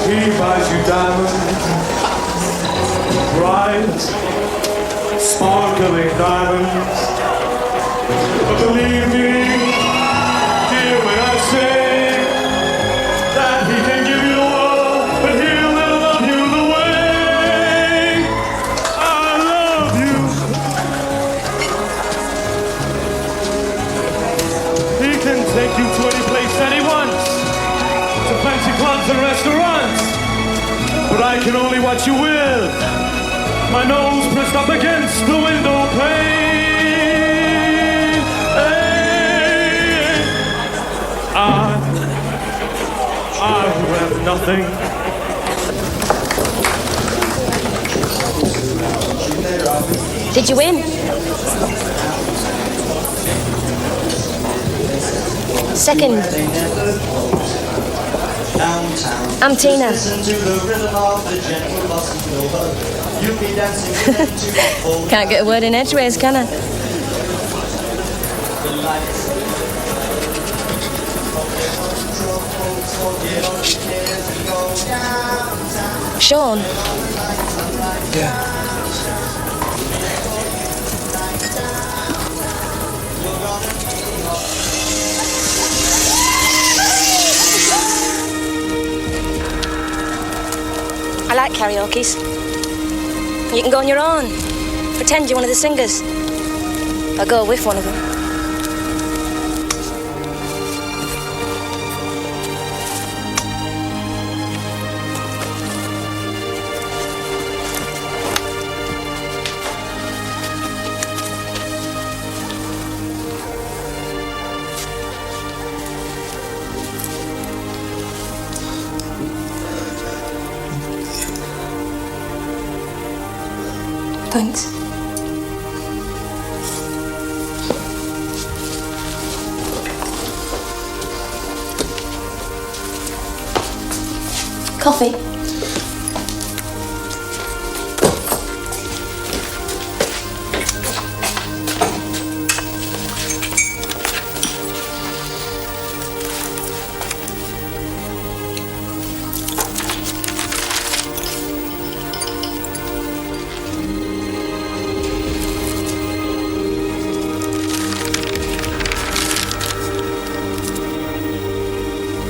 He buys you diamonds, bright, sparkling diamonds. But believe me, dear, when I say that he can give you the world, but he'll never love you the way I love you. He can take you to any place that he wants, to fancy clubs and restaurants, but I can only watch you with my nose pressed up against the window pane. I who have nothing. Did you win? Second. I'm Tina. Can't get a word in edgeways, can I? Sean? Yeah. I like karaokes. You can go on your own. Pretend you're one of the singers. I'll go with one of them. Thanks. Coffee?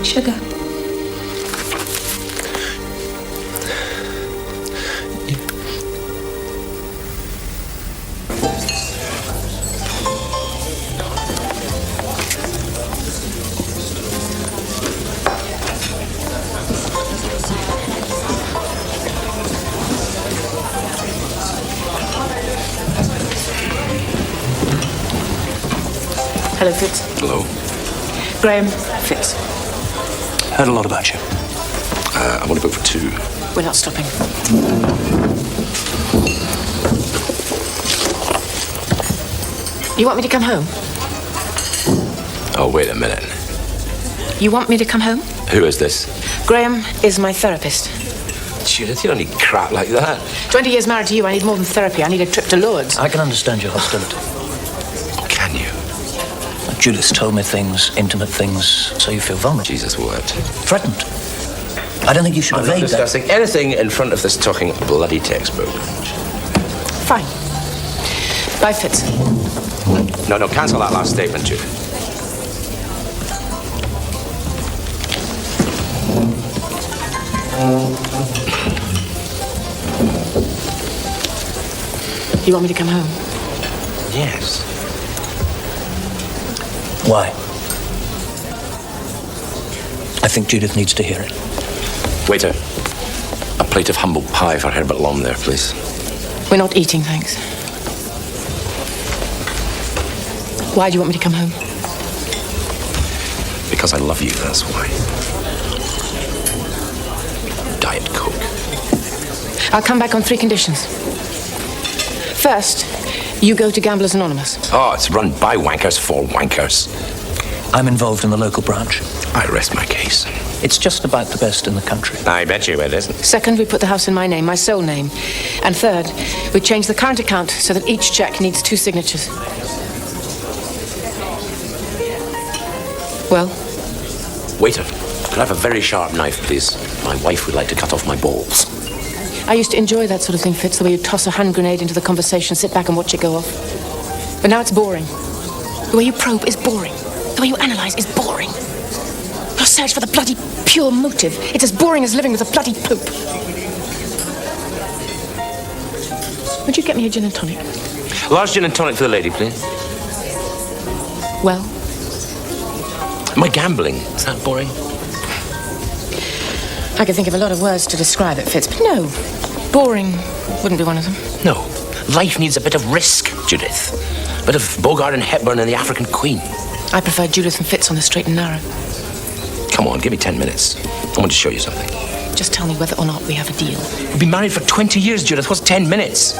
Sugar. Hello, Fitz. Hello. Graham Fitz. Heard a lot about you. I want to book for 2. We're not stopping. You want me to come home? Oh, wait a minute. You want me to come home? Who is this? Graham is my therapist. Judith, you don't need crap like that. 20 years married to you, I need more than therapy. I need a trip to Lourdes. I can understand your hostility. Can you? Judith's told me things, intimate things, so you feel vulnerable. Jesus, what? Threatened. I don't think you should I'm not evade that. discussing anything in front of this talking bloody textbook. Fine. Bye, Fitz. No, cancel that last statement, Judith. You want me to come home? Yes. Why? I think Judith needs to hear it. Waiter, a plate of humble pie for Herbert Lom there, please. We're not eating, thanks. Why do you want me to come home? Because I love you, that's why. Diet Coke. I'll come back on 3 conditions. First, you go to Gamblers Anonymous. Oh, it's run by wankers for wankers. I'm involved in the local branch. I rest my case. It's just about the best in the country. I bet you it isn't. Second, we put the house in my name, my sole name. And third, we change the current account so that each check needs 2 signatures. Well? Waiter, Could I have a very sharp knife, please? My wife would like to cut off my balls. I used to enjoy that sort of thing, Fitz, the way you toss a hand grenade into the conversation, sit back and watch it go off. But now it's boring. The way you probe is boring. The way you analyse is boring. Your search for the bloody pure motive. It's as boring as living with a bloody pope. Would you get me a gin and tonic? Large gin and tonic for the lady, please. Well? Am I gambling? Is that boring? I could think of a lot of words to describe it, Fitz, but no. Boring wouldn't be one of them. No. Life needs a bit of risk, Judith. A bit of Bogart and Hepburn and the African Queen. I prefer Judith and Fitz on the straight and narrow. Come on, give me 10 minutes. I want to show you something. Just tell me whether or not we have a deal. We've been married for 20 years, Judith. What's 10 minutes?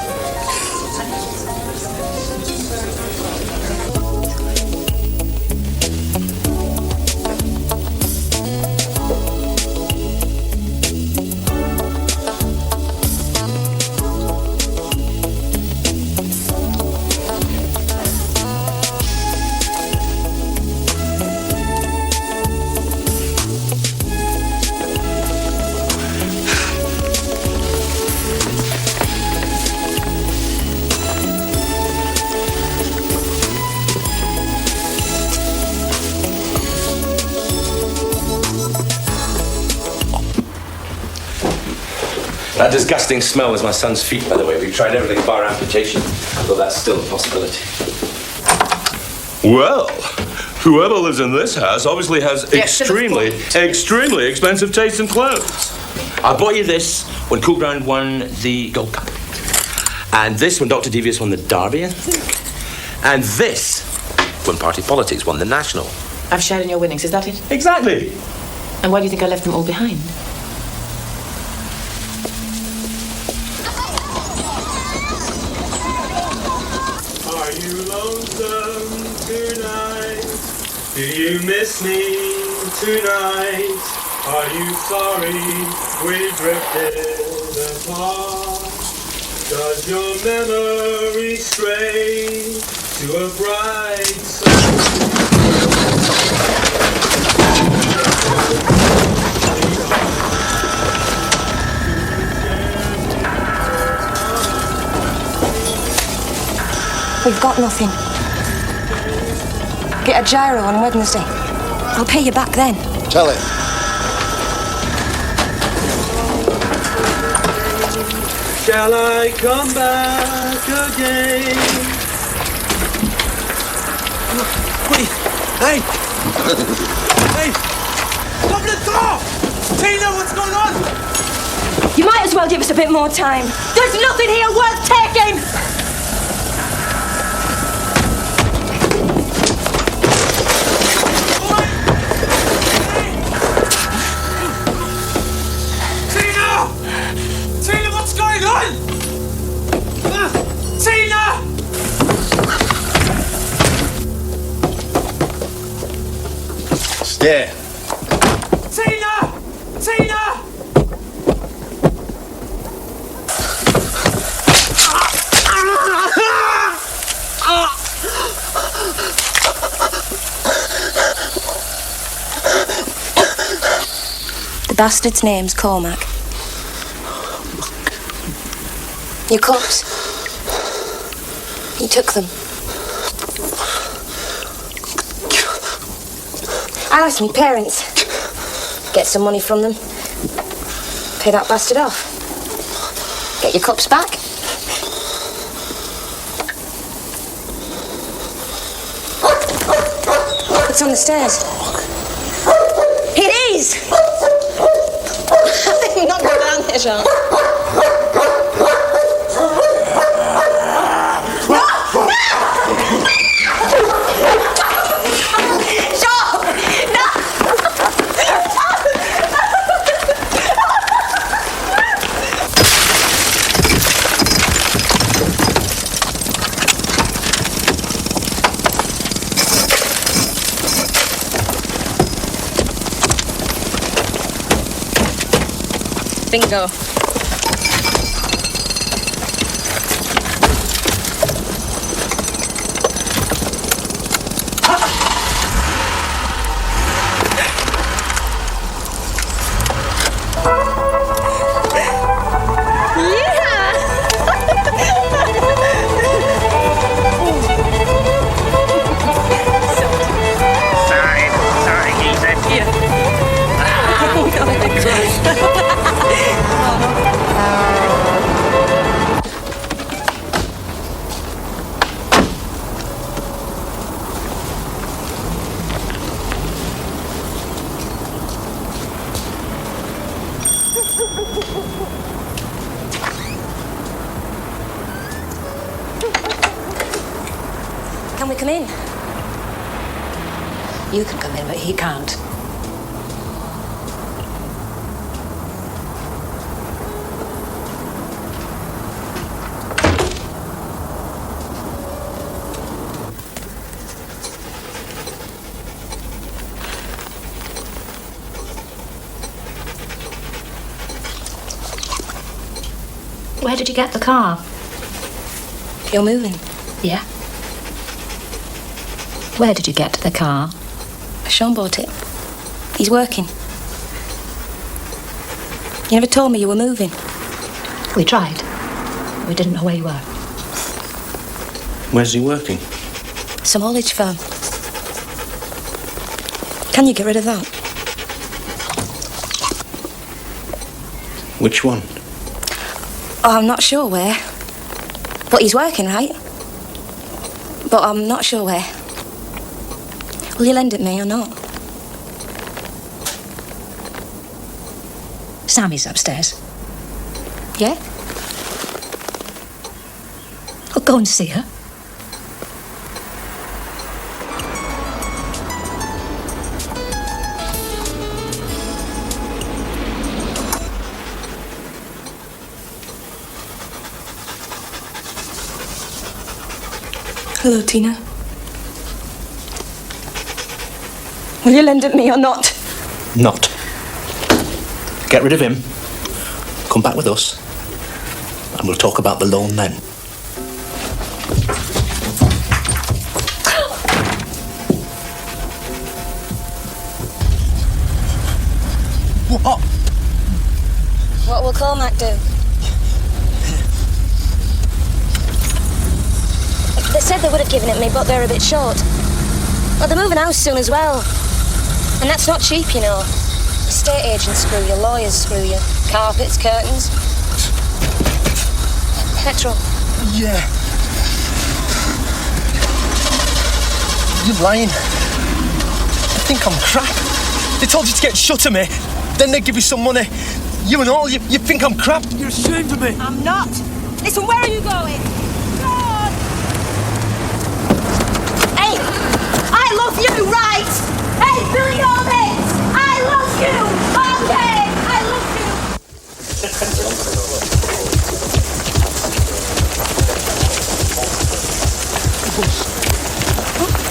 That disgusting smell is my son's feet, by the way. We've tried everything bar amputation, though that's still a possibility. Well, whoever lives in this house obviously has extremely expensive taste in clothes. I bought you this when Cool Ground won the Gold Cup. And this when Dr. Devious won the Derby, I think. And this when Party Politics won the National. I've shared in your winnings, is that it? Exactly. And why do you think I left them all behind? Are you lonesome tonight? Do you miss me tonight? Are you sorry we drifted apart? Does your memory stray to a bright sun? We've got nothing. Get a gyro on Wednesday. I'll pay you back then. Tell it. Shall I come back again? Wait, hey! Hey! Open the door! Tina, what's going on? You might as well give us a bit more time. There's nothing here worth taking! Tina, what's going on? Tina! Stay. Tina! Tina! The bastard's name's Cormac. Your cups. You took them. I asked my parents. Get some money from them. Pay that bastard off. Get your cups back. It's on the stairs. It is! You're not going down there, Sean. Bingo. Can we come in? You can come in, but he can't. Where did you get the car? You're moving. Yeah. Where did you get the car? Sean bought it. He's working. You never told me you were moving. We tried. We didn't know where you were. Where's he working? Some haulage firm. Can you get rid of that? Which one? Oh, I'm not sure where. But he's working, right? But I'm not sure where. Will you lend it me or not? Sammy's upstairs. Yeah? I'll go and see her. Hello, Tina. Will you lend it me or not? Not. Get rid of him. Come back with us. And we'll talk about the loan then. What? What will Cormac do? They said they would have given it me, but they're a bit short. Well, they're moving house soon as well. And that's not cheap, you know. Estate agents screw you, lawyers screw you. Carpets, curtains. Petrol. Yeah. You're lying. I think I'm crap. They told you to get shut of me. Then they give you some money. You and all, you think I'm crap. You're ashamed of me. I'm not. Listen, where are you going? God! Hey! I love you, right? Hey, Billy Norbit! I love you! Okay! I love you!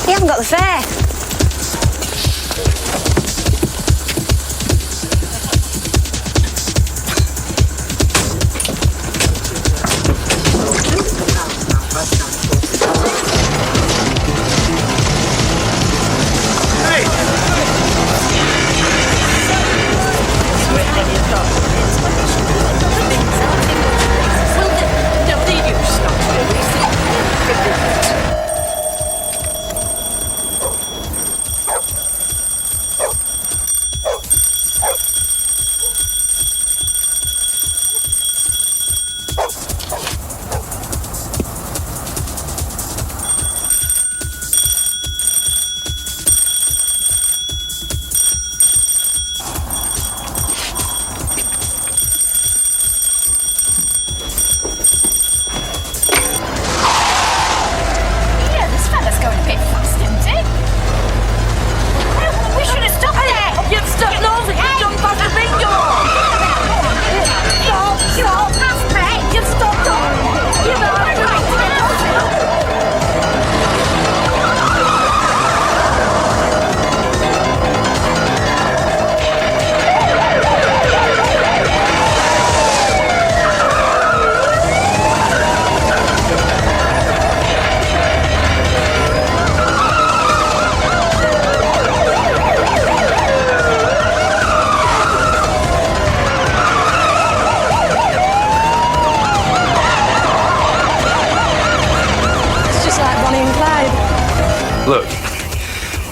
You haven't got the fare. Look,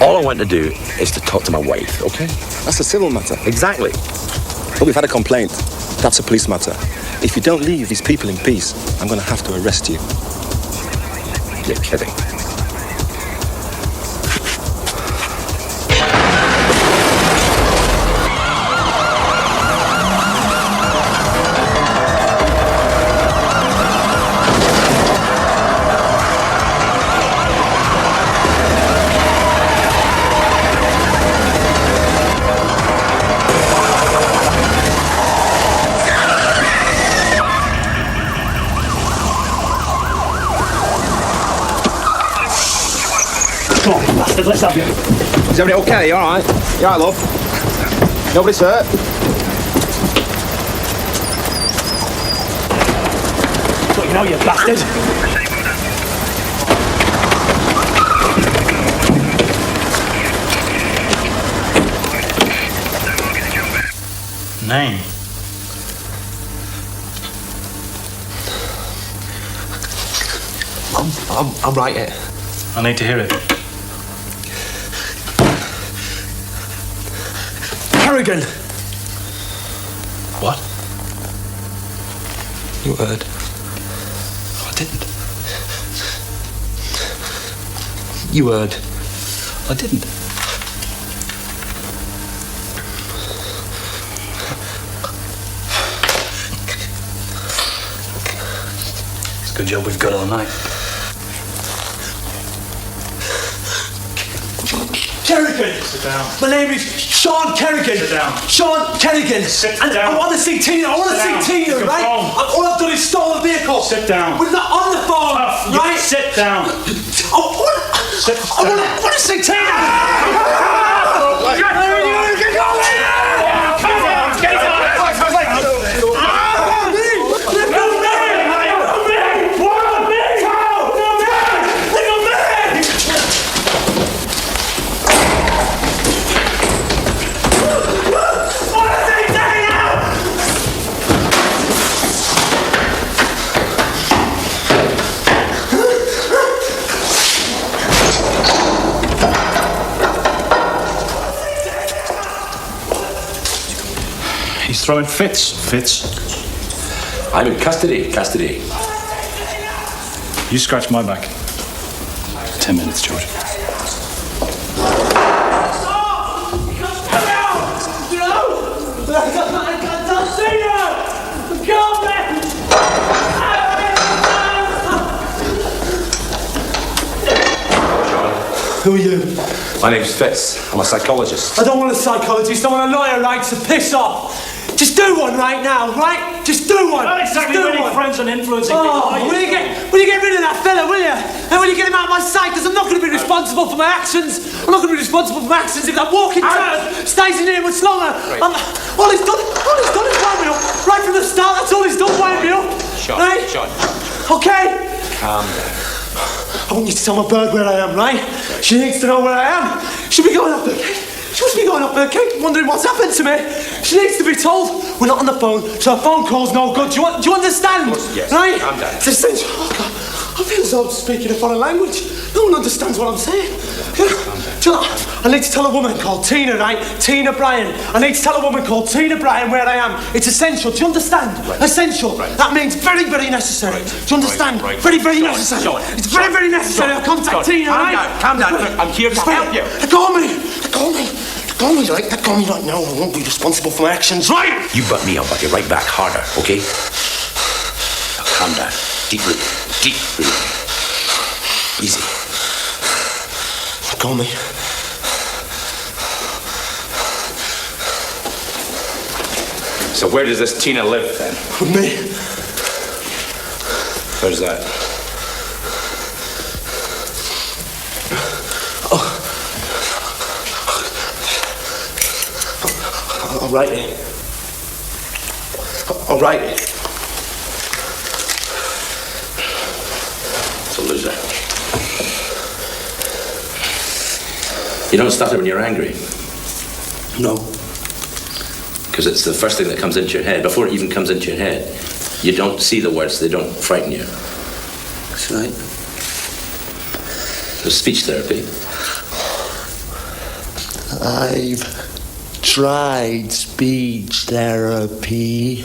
all I want to do is to talk to my wife, okay? That's a civil matter. Exactly. But we've had a complaint. That's a police matter. If you don't leave these people in peace, I'm going to have to arrest you. You're kidding. let's have you. Is everybody okay? All right? You all right, love? Nobody's hurt? Look, you know, you bastard. Name? I'm right here. I need to hear it. Kerrigan! What? You heard. I didn't. You heard. I didn't. It's a good job we've got all night. Kerrigan! Sit down. My name is Sean Kerrigan. Sit down. Sean Kerrigan. Sit And down. I want to see Tina. I want to Sit down. see Tina, Pick up right? phone. All I've done is stole a vehicle. Sit down. We're not on the phone, You right? Sit down. Sit I want to see Tina. He's throwing fits. I'm in custody. You scratch my back. 10 minutes, George. Who are you? My name's Fitz. I'm a psychologist. I don't want a psychologist. I want a lawyer, right? So piss off. Just do one right now, right? Just do one. Not exactly Just do winning one. friends and influencing people. Oh, are you? will you get rid of that fella, will you? And will you get him out of my sight? Because I'm not going to be responsible for my actions. I'm not going to be responsible for my actions if that walking turd stays in here much longer. All he's done is wind me up. Right from the start, that's all he's done, wind me up. Sean, Right? Sean. Okay? Calm down. I want you to tell my bird where I am, right? She needs to know where I am. She'll be going up her gate. She must be going up her gate, wondering what's happened to me. She needs to be told. We're not on the phone, so a phone call's no good. Do you understand? Yes. Right? Calm down. It's essential. Oh, God. I feel as though I'm speaking a foreign language. No one understands what I'm saying. Do you know, I need to tell a woman called Tina, right? Tina Bryan. I need to tell a woman called Tina Bryan where I am. It's essential. Do you understand? Right. Essential. Right. That means very, very necessary. Right. Do you understand? Right. Very, very Sean, necessary. Sean, It's very, very necessary. I'll contact Tina, right? Calm down. I'm here to help you. Let go of me. Let go of me. Let go of me, right? Let go of me right now. I won't be responsible for my actions, right? You butt me, I'll butt you right back harder, okay? Now, calm down. Deep breathing. Deep breathing. Easy. Let go of me. So where does this Tina live, then? With me. Where's that? I'll write it. I'll write it. It's a loser. You don't stutter when you're angry. No. Because it's the first thing that comes into your head. Before it even comes into your head, you don't see the words, they don't frighten you. That's right. There's speech therapy. I've tried speech therapy.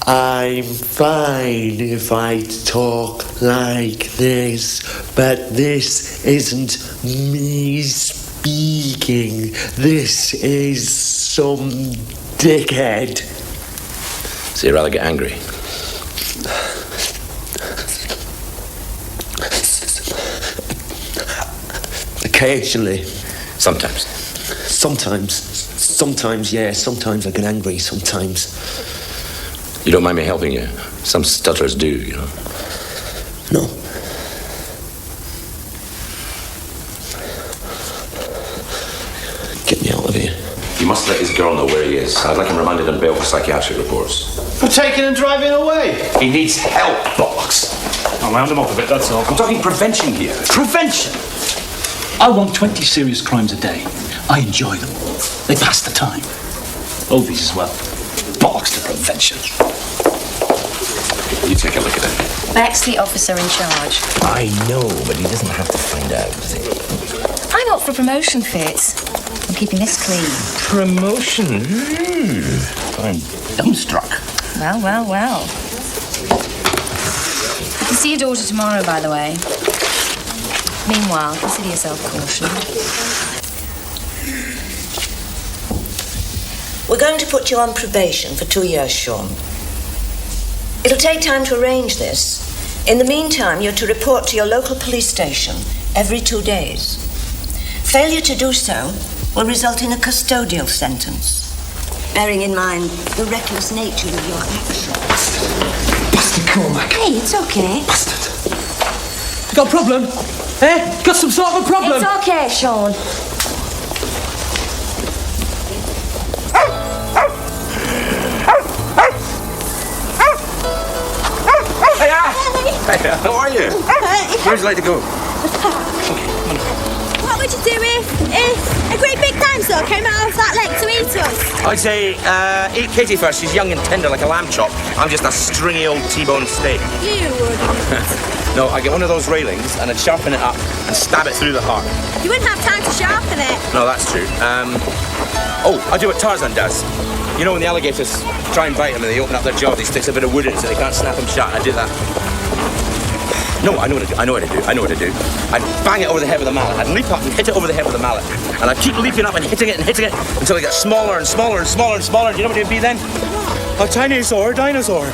I'm fine if I talk like this, but this isn't me speaking. This is some dickhead. So you'd rather get angry? Occasionally. Sometimes. Sometimes, yeah. Sometimes I get angry. Sometimes. You don't mind me helping you? Some stutterers do, you know. No. must let his girl know where he is. I'd like him remanded on bail for psychiatric reports. For taking and driving away. He needs help, bollocks. I'll round him up a bit, that's all. I'm talking prevention here. Prevention? I want 20 serious crimes a day. I enjoy them. They pass the time. Oldies as well. Bollocks to prevention. You take a look at it. Beck's the officer in charge. I know, but he doesn't have to find out, does he? I'm up for promotion, Fitz. I'm keeping this clean. Promotion? I'm dumbstruck. Well. You can see your daughter tomorrow, by the way. Meanwhile, consider yourself cautioned. We're going to put you on probation for 2 years, Sean. It'll take time to arrange this. In the meantime, you're to report to your local police station every 2 days. Failure to do so will result in a custodial sentence, bearing in mind the reckless nature of your actions. Bastard Cormac. Hey, it's okay. Bastard. You got a problem? Eh? Got some sort of a problem? It's okay, Sean. Hey, how are you? Where would you like to go? What would you do if a great big dinosaur came out of that lake to eat us? I'd say, eat Katie first. She's young and tender like a lamb chop. I'm just a stringy old T-bone steak. You wouldn't. No, I get one of those railings and I'd sharpen it up and stab it through the heart. You wouldn't have time to sharpen it. No, that's true. I do what Tarzan does. You know when the alligators try and bite him and they open up their jaws, he sticks a bit of wood in so they can't snap him shut. I do that. No, I know what to do. I'd bang it over the head with a mallet. I'd leap up and hit it over the head with a mallet. And I'd keep leaping up and hitting it until it gets smaller and smaller and smaller and smaller. Do you know what it'd be then? A tiny-saur dinosaur.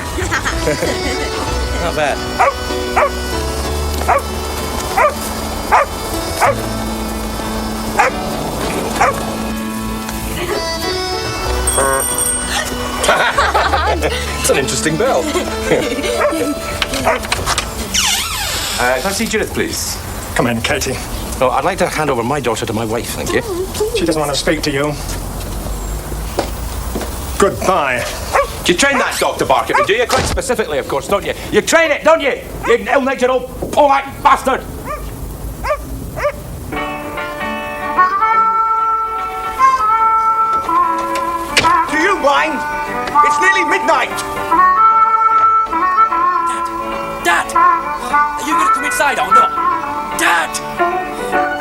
Not bad. It's an interesting bell. Can I see Judith, please? Come in, Katie. No, I'd like to hand over my daughter to my wife, thank you. She doesn't want to speak to you. Goodbye. You train that dog to bark at me, do you? Quite specifically, of course, don't you? You train it, don't you? You ill-natured old Polak bastard! Do you mind? It's nearly midnight! Dad! Are you going to come inside or not? Dad!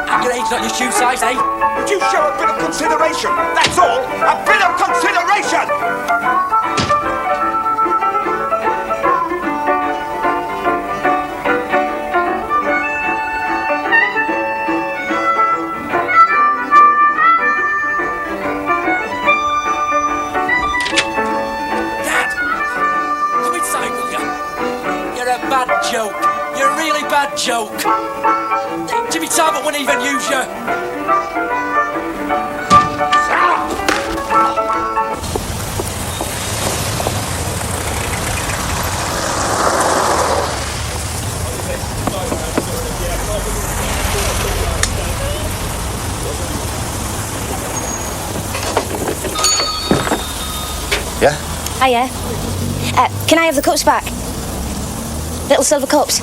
And your age's not your shoe size, eh? Would you show a bit of consideration? That's all! A bit of consideration! Dad! Come inside, will you? You're a bad joke. You're a really bad joke. Jimmy Talbot wouldn't even use you. Yeah? Hiya. Can I have the cups back? Little silver cups.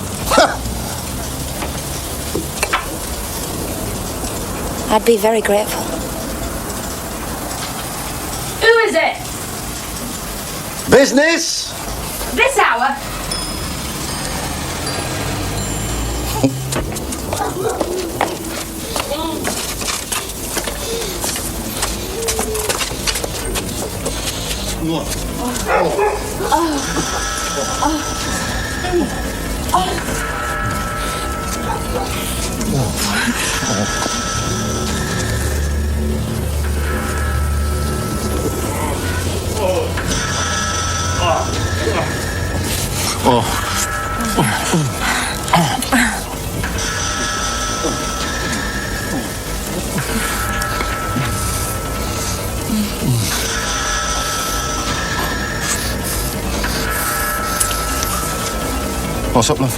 I'd be very grateful. Who is it? Business? This hour? What's up, love?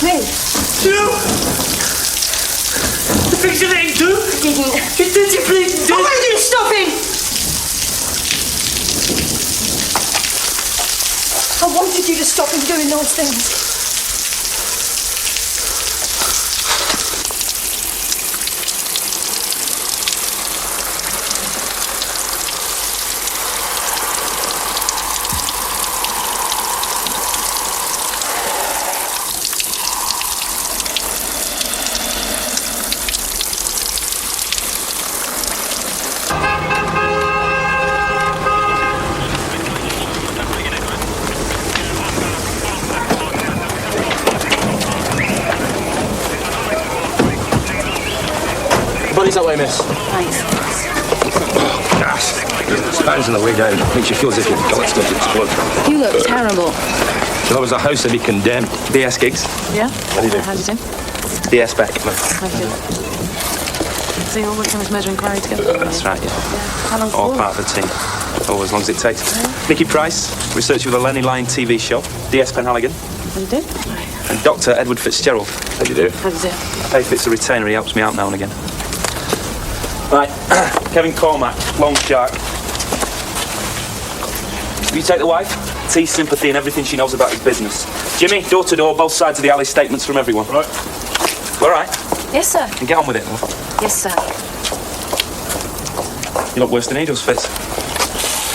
Come in. No! The things you let him do? Get dirty, please. I want you to stop him! I wanted you to stop him doing those things. Buddy's that way, miss. Thanks. Spans in the way down. Makes you feel as if your gullet's going to explode. You look terrible. If there was a house, I'd be condemned. BS gigs. Yeah? What do you do? How did you do? BS back. Thank you. So you're all working on this murder inquiry together? That's right, yeah. How long All for? part of the team. Oh, as long as it takes. Nicky Price, researcher with the Lenny Line TV show. DS Penhaligon. How do you do? And Dr. Edward Fitzgerald. How do you do? How do you do? I pay Fitz a retainer, he helps me out now and again. Right, Kevin Cormack, Lone Shark. Will you take the wife? Tea, sympathy and everything she knows about his business. Jimmy, door to door, both sides of the alley, statements from everyone. Right. All right? Yes, sir. And get on with it, love. Yes, sir. You look worse than he does, Fitz.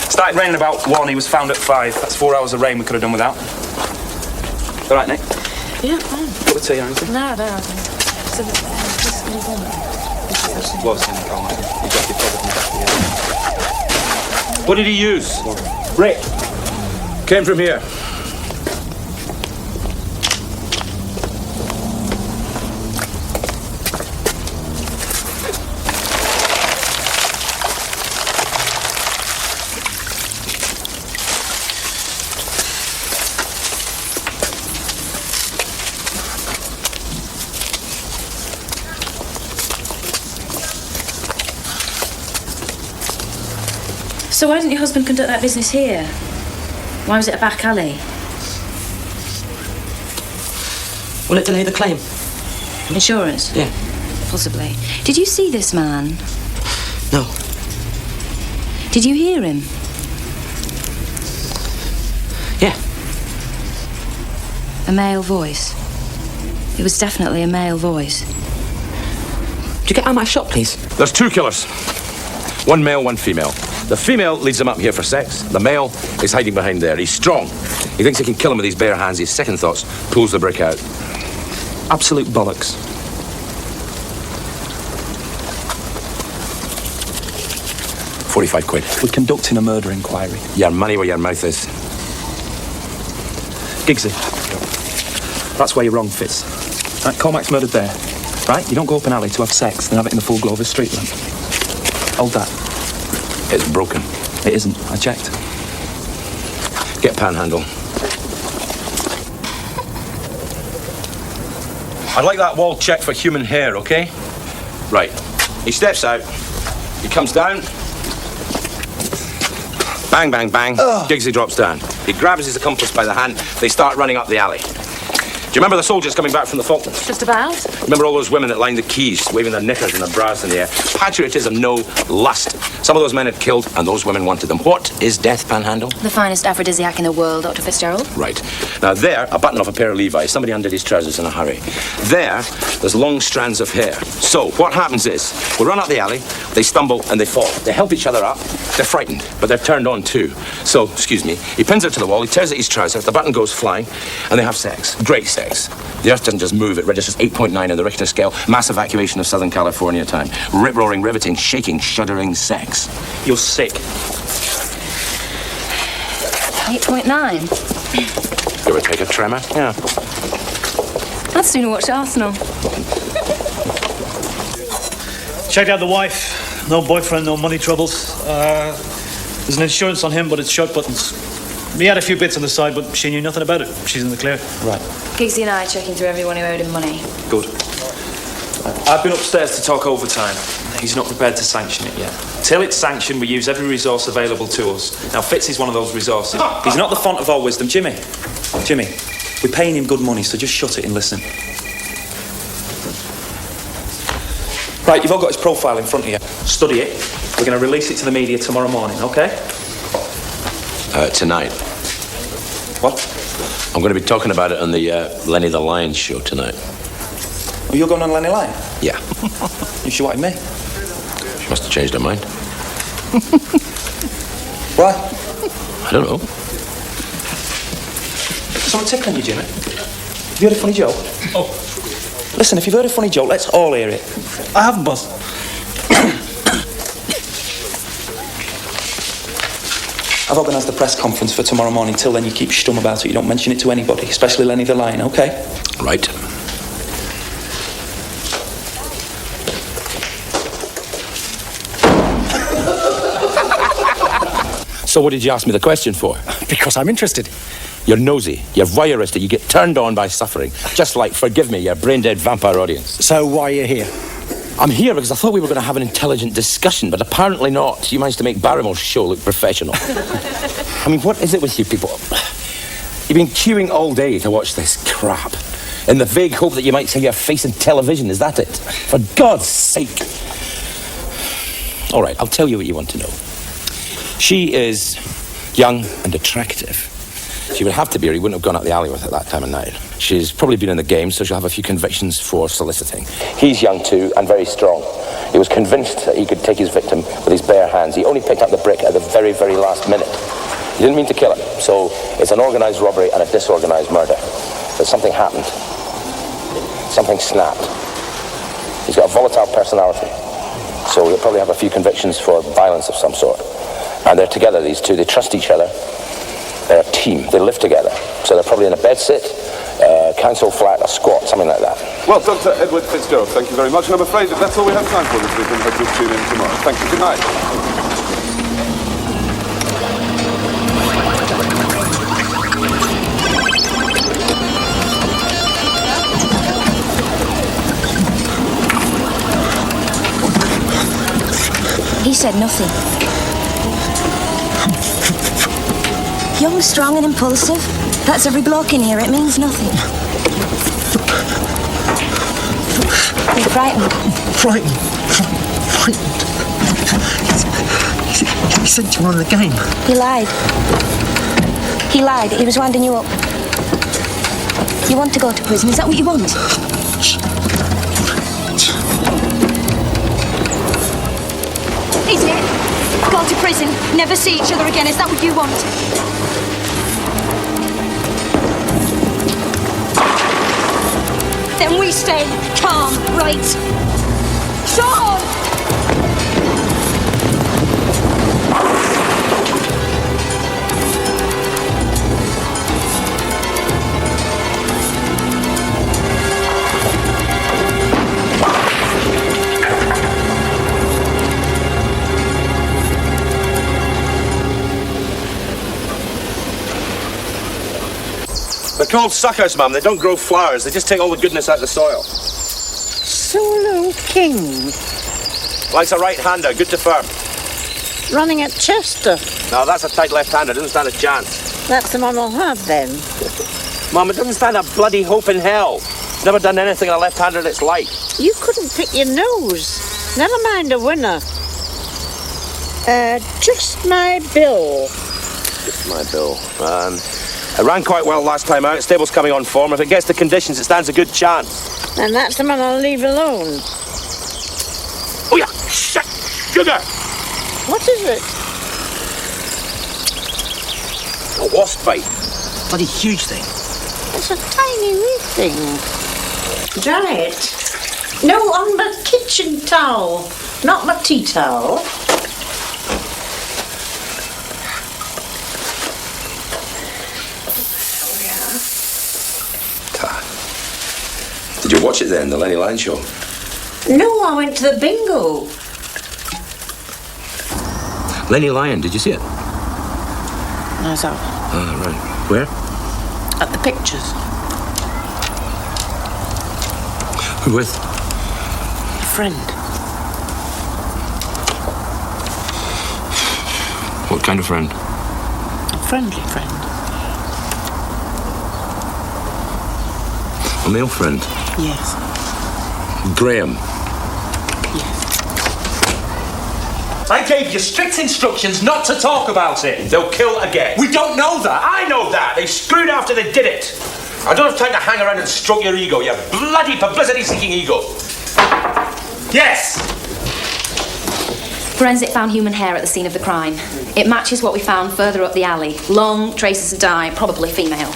Started raining about 1, he was found at 5. That's 4 hours of rain we could have done without. All right, Nick? Yeah, fine. Got the tea or anything? No, no. So, just an informant. Was in the corner. You got your product in the back of the What did he use? Rick. Came from here. So why didn't your husband conduct that business here? Why was it a back alley? Will it delay the claim? Insurance? Yeah. Possibly. Did you see this man? No. Did you hear him? Yeah. A male voice. It was definitely a male voice. Would you get out of my shop, please? There's 2 killers. One male, one female. The female leads him up here for sex. The male is hiding behind there. He's strong. He thinks he can kill him with his bare hands. His second thoughts pulls the brick out. Absolute bollocks. £45. We're conducting a murder inquiry. Your money where your mouth is. Giggsy. That's where you're wrong, Fitz. Right, Cormac's murdered there. Right? You don't go up an alley to have sex, then have it in the full glow of a street lamp. Hold that. It's broken. It isn't. I checked. Get Panhandle. I'd like that wall checked for human hair, okay? Right. He steps out. He comes down. Bang, bang, bang. Giggsy drops down. He grabs his accomplice by the hand. They start running up the alley. Do you remember the soldiers coming back from the Falklands? Just about. Remember all those women that lined the quays, waving their knickers and their bras in the air? Patriotism, no lust. Some of those men had killed, and those women wanted them. What is death, Panhandle? The finest aphrodisiac in the world, Dr. Fitzgerald. Right. Now there, a button off a pair of Levi's. Somebody undid his trousers in a hurry. There's long strands of hair. So what happens is, we run up the alley, they stumble and they fall. They help each other up. They're frightened, but they're turned on too. So, excuse me, he pins her to the wall, he tears at his trousers, the button goes flying, and they have sex. Great sex. The earth doesn't just move, it registers 8.9 on the Richter scale. Mass evacuation of Southern California time. Rip-roaring, riveting, shaking, shuddering sex. You're sick. 8.9. You ever take a tremor? Yeah. I'd sooner watch Arsenal. Checked out the wife. No boyfriend, no money troubles. There's an insurance on him, but it's short buttons. He had a few bits on the side, but she knew nothing about it. She's in the clear. Right. Giggsy and I are checking through everyone who owed him money. Good. I've been upstairs to talk overtime. He's not prepared to sanction it yet. Till it's sanctioned, we use every resource available to us. Now, Fitz is one of those resources. He's not the font of all wisdom. Jimmy, We're paying him good money, so just shut it and listen. Right, you've all got his profile in front of you. Study it. We're going to release it to the media tomorrow morning, okay? Tonight. What? I'm going to be talking about it on the Lenny the Lion show tonight. Oh, you're going on Lenny Lion? Yeah. You sure wanted me? She must have changed her mind. Why? I don't know. Someone tickling you, Jimmy? Have you heard a funny joke? Oh. Listen, if you've heard a funny joke, let's all hear it. I haven't, boss. I've organised the press conference for tomorrow morning. Till then, you keep stum about it. You don't mention it to anybody, especially Lenny the Lion, okay? Right. So what did you ask me the question for? Because I'm interested. You're nosy, you're voyeuristic, you get turned on by suffering. Just like, forgive me, your brain-dead vampire audience. So why are you here? I'm here because I thought we were going to have an intelligent discussion, but apparently not. You managed to make Barrymore's show look professional. I mean, what is it with you people? You've been queuing all day to watch this crap, in the vague hope that you might see your face in television, is that it? For God's sake. All right, I'll tell you what you want to know. She is young and attractive. She would have to be, or he wouldn't have gone out the alley with her at that time of night. She's probably been in the game, so she'll have a few convictions for soliciting. He's young too, and very strong. He was convinced that he could take his victim with his bare hands. He only picked up the brick at the very, very last minute. He didn't mean to kill him, so it's an organised robbery and a disorganised murder. But something happened. Something snapped. He's got a volatile personality, so he'll probably have a few convictions for violence of some sort. And they're together, these two. They trust each other. They're a team. They live together. So they're probably in a bedsit, council flat, a squat, something like that. Well, Dr. Edward Fitzgerald, thank you very much. And I'm afraid that that's all we have time for this weekend. Hope you'll tune in tomorrow. Thank you. Good night. He said nothing. Young, strong and impulsive. That's every bloke in here. It means nothing. You're frightened. Frightened. He sent you on the game. He lied. He lied. He was winding you up. You want to go to prison? Is that what you want? Is it? Go to prison, never see each other again. Is that what you want? Then we stay calm, right? Sean! They're called suckers, Mum. They don't grow flowers. They just take all the goodness out of the soil. Solo King, Likes a right-hander, good to firm. running at Chester. No, that's a tight left-hander. Doesn't stand a chance. That's the one I'll have then. Mum, it doesn't stand a bloody hope in hell. It's never done anything on a left-hander that's like. You couldn't pick your nose. Never mind a winner. Just my bill. Just my bill. It ran quite well last time out. Stable's coming on form. If it gets the conditions, it stands a good chance. And that's the one I'll leave alone. Oh, yeah. Shit. Sugar. What is it? A wasp bite. Bloody huge thing. It's a tiny wee thing. Dry it. No, on my kitchen towel, not my tea towel. Did you watch it then, the Lenny Lion show? No, I went to the bingo. Lenny Lion, did you see it? No, so. Ah, right. Where? At the pictures. Who with? A friend. What kind of friend? A friendly friend. male friend? Yes. Graham. I gave you strict instructions not to talk about it. They'll kill again. We don't know that. I know that. They screwed after they did it. I don't have time to hang around and stroke your ego, you bloody publicity-seeking ego. Yes! Forensic found human hair at the scene of the crime. It matches what we found further up the alley. Long traces of dye, probably female.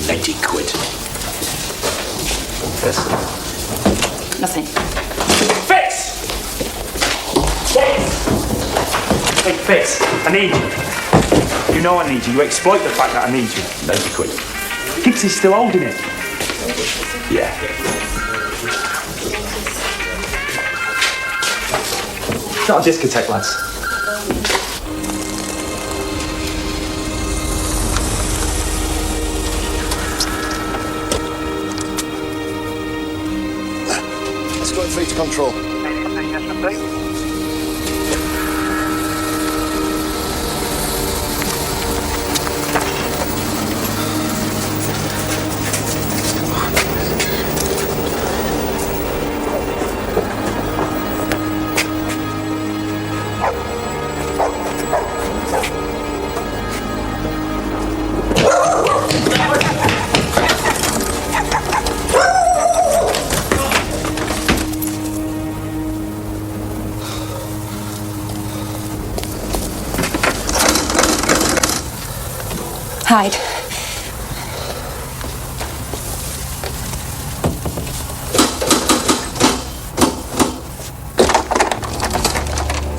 90 quid. Yes. Nothing. Fitz! Hey, Fitz, I need you. You know I need you. You exploit the fact that I need you. 90 quid. Hicksy's still holding it. Yeah. Not a discotheque, lads. Let's go free to control. Hide.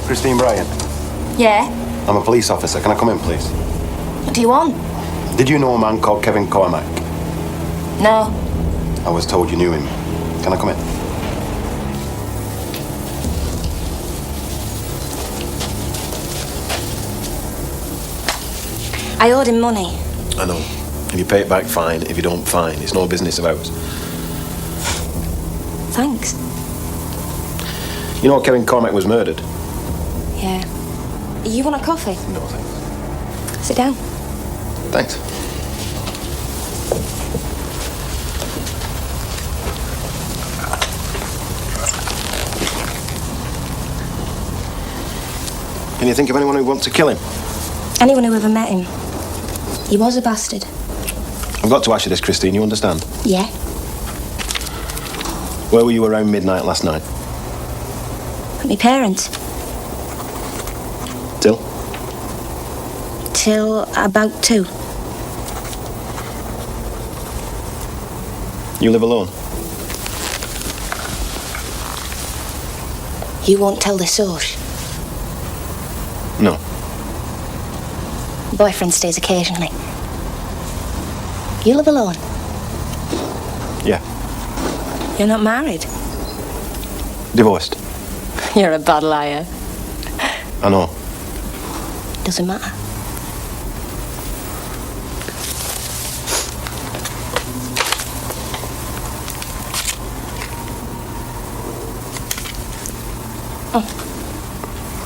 Christine Bryan, Yeah? I'm a police officer. Can I come in, please? What do you want? Did you know a man called Kevin Cormack? No. I was told you knew him. Can I come in? I owed him money. I know. If you pay it back, fine. If you don't, fine. It's no business of ours. Thanks. You know Kevin Cormack was murdered? Yeah. You want a coffee? No, thanks. Sit down. Thanks. Can you think of anyone who wants to kill him? Anyone who ever met him. He was a bastard. I've got to ask you this, Christine. You understand? Yeah? Where were you around midnight last night? At my parents. Till? Till about 2. You live alone? You won't tell the source. No. Boyfriend stays occasionally. You live alone. Yeah. You're not married. Divorced. You're a bad liar. I know. Doesn't matter.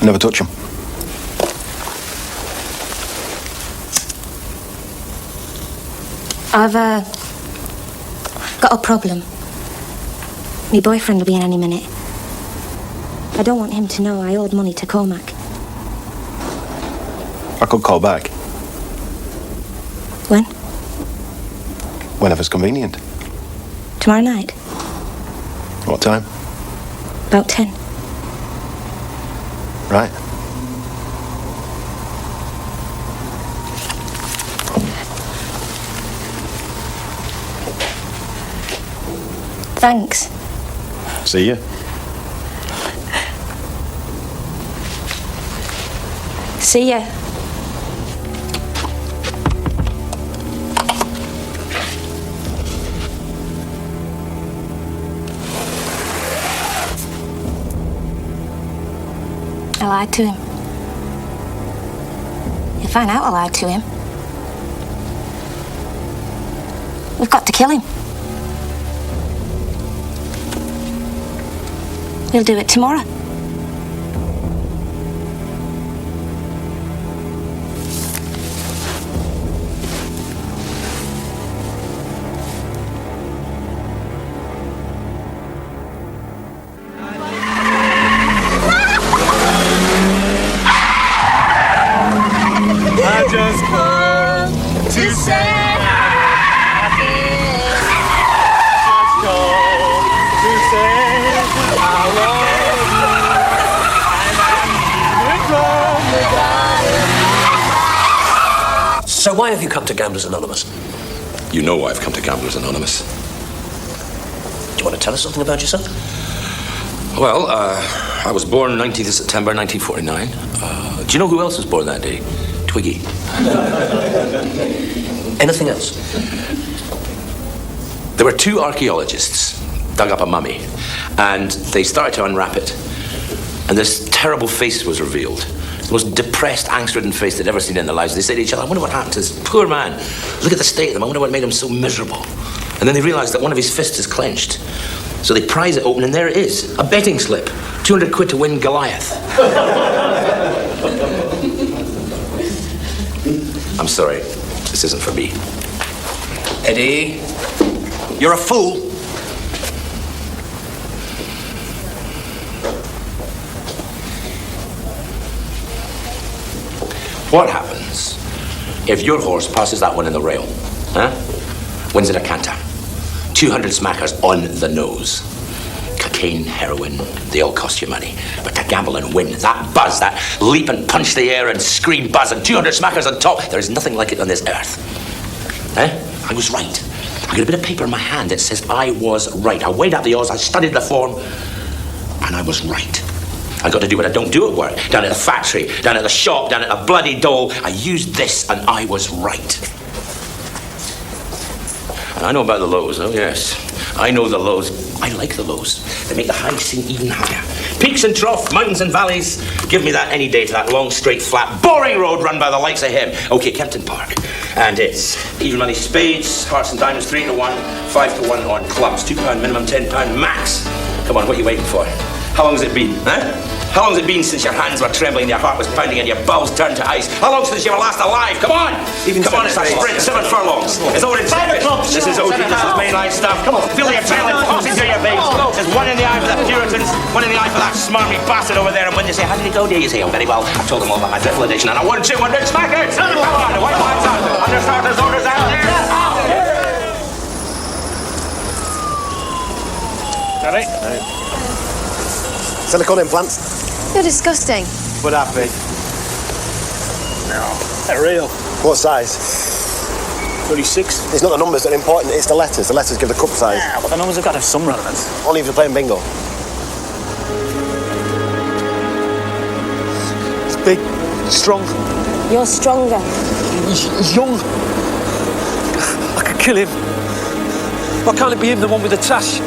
I never touch him. I've got a problem. My boyfriend will be in any minute. I don't want him to know I owed money to Cormac. I could call back. When? Whenever's convenient. Tomorrow night? What time? About 10. Right. Thanks. See you. See ya. I lied to him. You'll find out I lied to him. We've got to kill him. We'll do it tomorrow. I just come to say I just come to say I love you. So why have you come to Gamblers Anonymous? You know why I've come to Gamblers Anonymous. Do you want to tell us something about yourself? Well, I was born 19th of September 1949. Do you know who else was born that day? Twiggy. Anything else? There were two archaeologists dug up a mummy, and they started to unwrap it. And this terrible face was revealed. The most depressed, angst-ridden face they'd ever seen in their lives. They said to each other, I wonder what happened to this poor man. Look at the state of him. I wonder what made him so miserable. And then they realised that one of his fists is clenched. So they prise it open, and there it is. A betting slip. 200 quid to win Goliath. I'm sorry. This isn't for me. Eddie, you're a fool. What happens if your horse passes that one in the rail? Huh? Wins it a canter. 200 smackers on the nose. Cocaine, heroin, they all cost you money. But to gamble and win, that buzz, that leap and punch the air and scream buzz and 200 smackers on top, there is nothing like it on this earth. I was right. I got a bit of paper in my hand that says I was right. I weighed up the odds, I studied the form, and I was right. I got to do what I don't do at work. Down at the factory, down at the shop, down at the bloody dole. I used this and I was right. And I know about the lows, oh yes. I know the lows. I like the lows. They make the highs seem even higher. Peaks and troughs, mountains and valleys. Give me that any day to that long, straight, flat, boring road run by the likes of him. Okay, Kempton Park. And it's even money spades, hearts and diamonds, 3 to 1, 5 to 1 on clubs. £2 minimum, £10 max. Come on, what are you waiting for? How long has it been, How long has it been since your hands were trembling, your heart was pounding, and your bowels turned to ice? How long since you were last alive? Come on! Come on, it's a sprint, 7 furlongs. It's over in 5 o'clock. This is OG, this is mainline stuff. Come on, feel your adrenaline pumping through your veins. There's one in the eye for the Puritans, one in the eye for that smarmy bastard over there, and when they say, how did it go, dear? You say, oh, very well. I've told them all about my dreadful addiction, and I want 200 smackers! Come on, the white lights out. Understarters, orders out there. Ready? Silicone implants. You're disgusting. Would happy. No, they're real. What size? 36. It's not the numbers that are important, it's the letters. The letters give the cup size. Yeah, but the numbers have got to have some relevance. Only if you're playing bingo. It's big, strong. You're stronger. He's young. I could kill him. Why can't it be him, the one with the trash?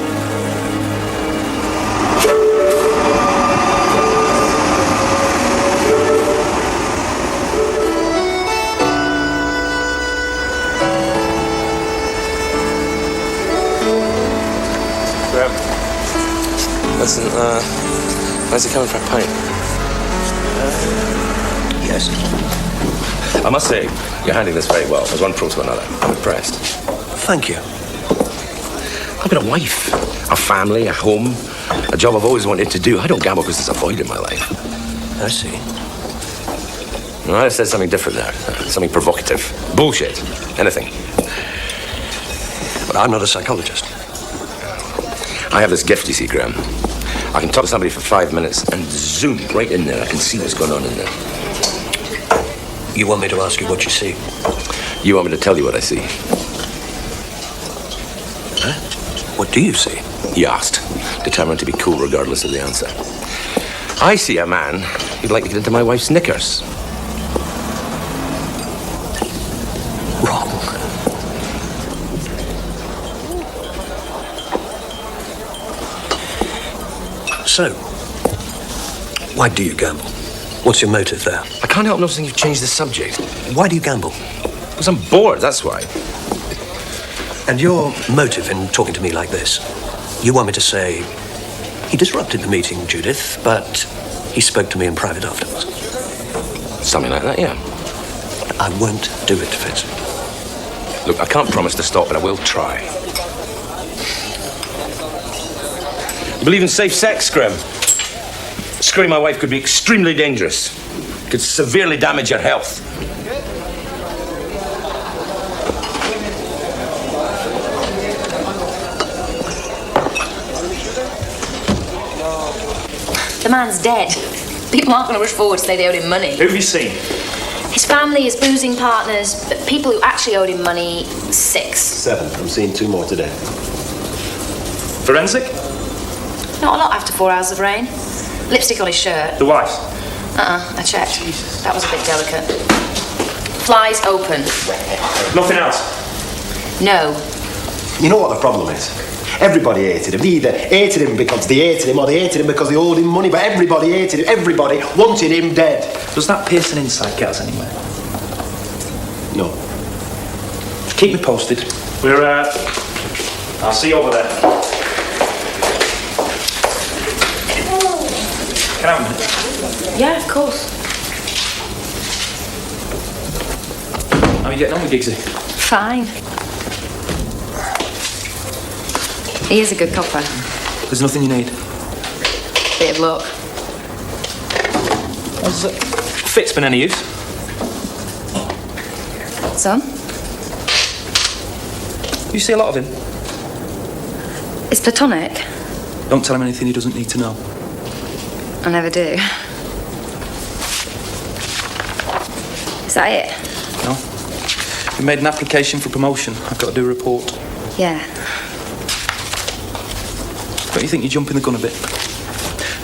Listen, where's he coming for a pint? Yes. I must say, you're handling this very well. There's one pro to another. I'm impressed. Thank you. I've got a wife, a family, a home, a job I've always wanted to do. I don't gamble because there's a void in my life. I see. No, I said something different there. Something provocative. Bullshit. Anything. But I'm not a psychologist. I have this gift, you see, Graham. I can talk to somebody for 5 minutes and zoom right in there. I can see what's going on in there. You want me to ask you what you see? You want me to tell you what I see? Huh? What do you see? You asked, determined to be cool regardless of the answer. I see a man who'd like to get into my wife's knickers. Wrong. So, why do you gamble? What's your motive there? I can't help noticing you've changed the subject. Why do you gamble? Because I'm bored, that's why. And your motive in talking to me like this? You want me to say, he disrupted the meeting, Judith, but he spoke to me in private afterwards? Something like that, yeah. I won't do it, Fitz. Look, I can't promise to stop, but I will try. You believe in safe sex, Scrim? Screwing my wife could be extremely dangerous. Could severely damage your health. man's dead. People aren't going to rush forward to say they owed him money. Who have you seen? His family, his boozing partners, but people who actually owed him money, 6. 7. I'm seeing 2 more today. Forensic? Not a lot after 4 hours of rain. Lipstick on his shirt. The wife's? I checked. That was a bit delicate. Flies open. Nothing else? No. You know what the problem is? Everybody hated him. They either hated him because they hated him or they hated him because they owed him money, but everybody hated him. Everybody wanted him dead. Does that piercing insight get us anywhere? No. Keep me posted. We're, I'll see you over there. Can I have a minute? Yeah, of course. How are you getting on with Giggsy? Fine. He is a good copper. There's nothing you need. Bit of luck. Has Fitz been any use? Some? You see a lot of him? It's platonic. Don't tell him anything he doesn't need to know. I never do. Is that it? No. You made an application for promotion. I've got to do a report. Yeah. Don't you think you're jumping the gun a bit?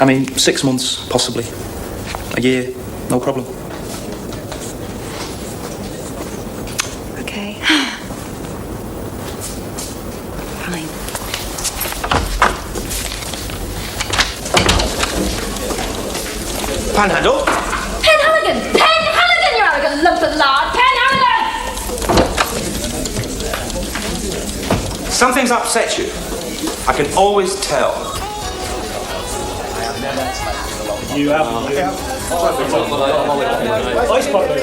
I mean, 6 months, possibly. A year, no problem. Okay. Fine. Panhandle? Pen Halligan! Pen Halligan, you arrogant lump of lard! Pen Halligan! Something's upset you. I can always tell. You haven't. Ice bucket.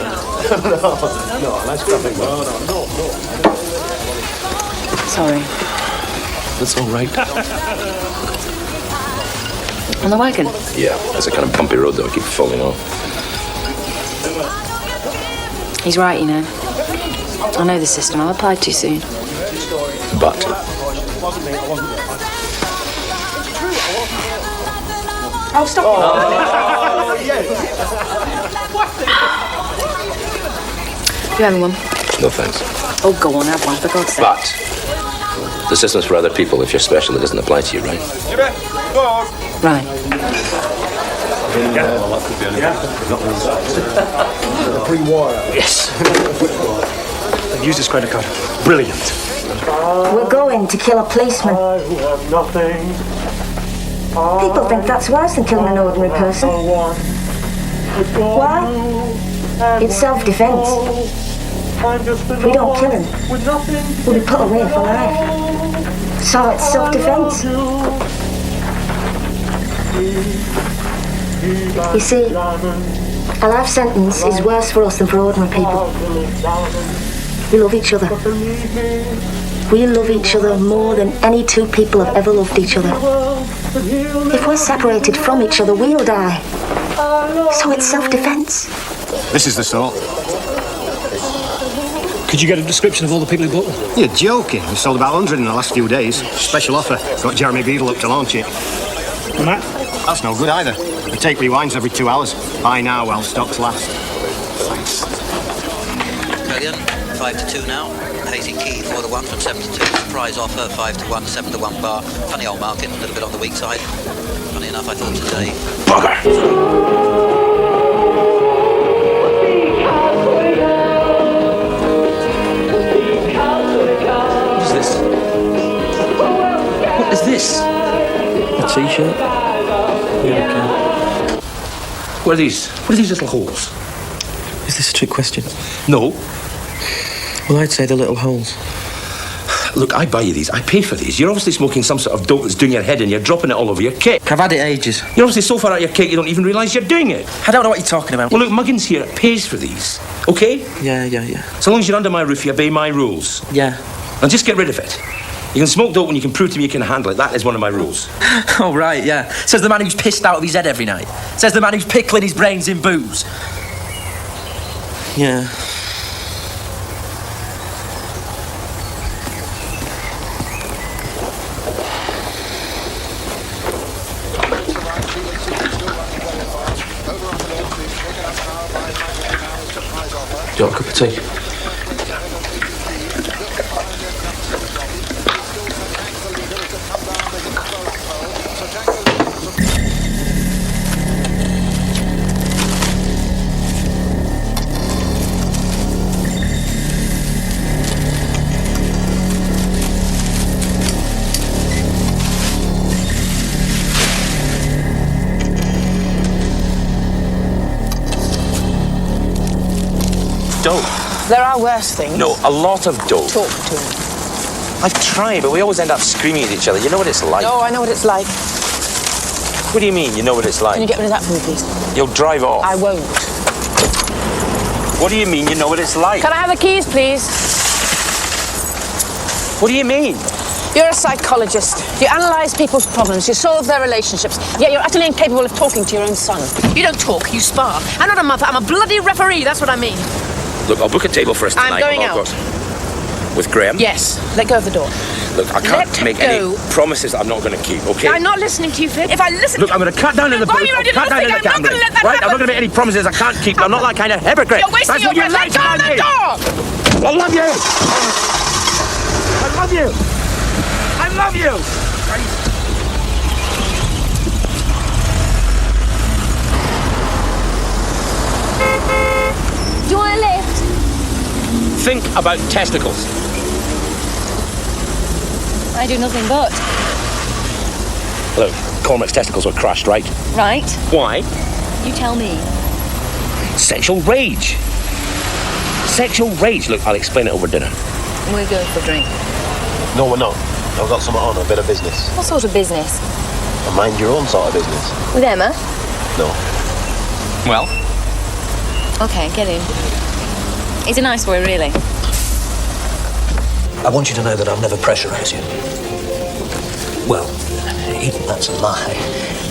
Sorry. That's all right. On the wagon? Yeah, it's a kind of bumpy road though. I keep falling off. He's right, you know. I know the system. I'll apply too soon. But Oh, stop You having one? no thanks. Oh, go on, have one, for God's sake. But the system's for other people. If you're special, it doesn't apply to you, right? Right. Yes. I've used his credit card. Brilliant. We're going to kill a policeman. People think that's worse than killing an ordinary person. Why? It's self-defense. If we don't kill him, we'll be put away for life. So it's self-defense. You see, a life sentence is worse for us than for ordinary people. We love each other. We love each other more than any 2 people have ever loved each other. If we're separated from each other, we'll die. So it's self-defense. This is the sort. Could you get a description of all the people who bought them? You're joking. We've sold about 100 in the last few days. Special offer. Got Jeremy Beadle up to launch it. And that? That's no good either. The tape rewinds every 2 hours. Buy now while stocks last. Thanks. Brilliant. 5 to 2 now. Hazy Key 4 to 1 from 7 to 2. Surprise offer 5 to 1, 7 to 1 bar. Funny old market, a little bit on the weak side. Funny enough, I thought today. Bugger! What is this? A t-shirt. What are these? What are these little holes? Is this a trick question? No. Well, I'd say the little holes. Look, I buy you these. I pay for these. You're obviously smoking some sort of dope that's doing your head in. You're dropping it all over your kit. I've had it ages. You're obviously so far out your kit you don't even realise you're doing it. I don't know what you're talking about. Well, look, Muggins here pays for these. Okay? Yeah. So long as you're under my roof, you obey my rules. Yeah. Now just get rid of it. You can smoke dope when you can prove to me you can handle it. That is one of my rules. Oh, right, yeah. Says the man who's pissed out of his head every night. Says the man who's pickling his brains in booze. Yeah. you want a cup of tea? Dope. There are worse things. No, a lot of dope. Talk to me. I've tried, but we always end up screaming at each other. You know what it's like. No, I know what it's like. What do you mean, you know what it's like? Can you get rid of that for me, please? You'll drive off. I won't. What do you mean, you know what it's like? Can I have the keys, please? What do you mean? You're a psychologist. You analyse people's problems. You solve their relationships. Yet you're utterly incapable of talking to your own son. You don't talk, you spar. I'm not a mother, I'm a bloody referee, that's what I mean. Look, I'll book a table for us tonight. I'm going out. With Graham? Yes. Let go of the door. Look, I can't make any promises that I'm not going to keep, okay? I'm not listening to you, Finn. If I listen Look, I'm going to cut down in the booth. I'm not going to let that Right, I'm not going to make any promises I can't keep. I'm not that kind of hypocrite. You're wasting your breath. Let go of the door! I love you! I love you! I love you! Do you want a lift? Think about testicles. I do nothing but. Look, Cormac's testicles were crushed, right? Right. Why? You tell me. Sexual rage. Sexual rage. Look, I'll explain it over dinner. We're going for a drink. No, we're not. I've got something on, a bit of business. What sort of business? A mind your own sort of business. With Emma? No. Well? Okay, get in. He's a nice boy, really. I want you to know that I'll never pressurise you. Well, even that's a lie.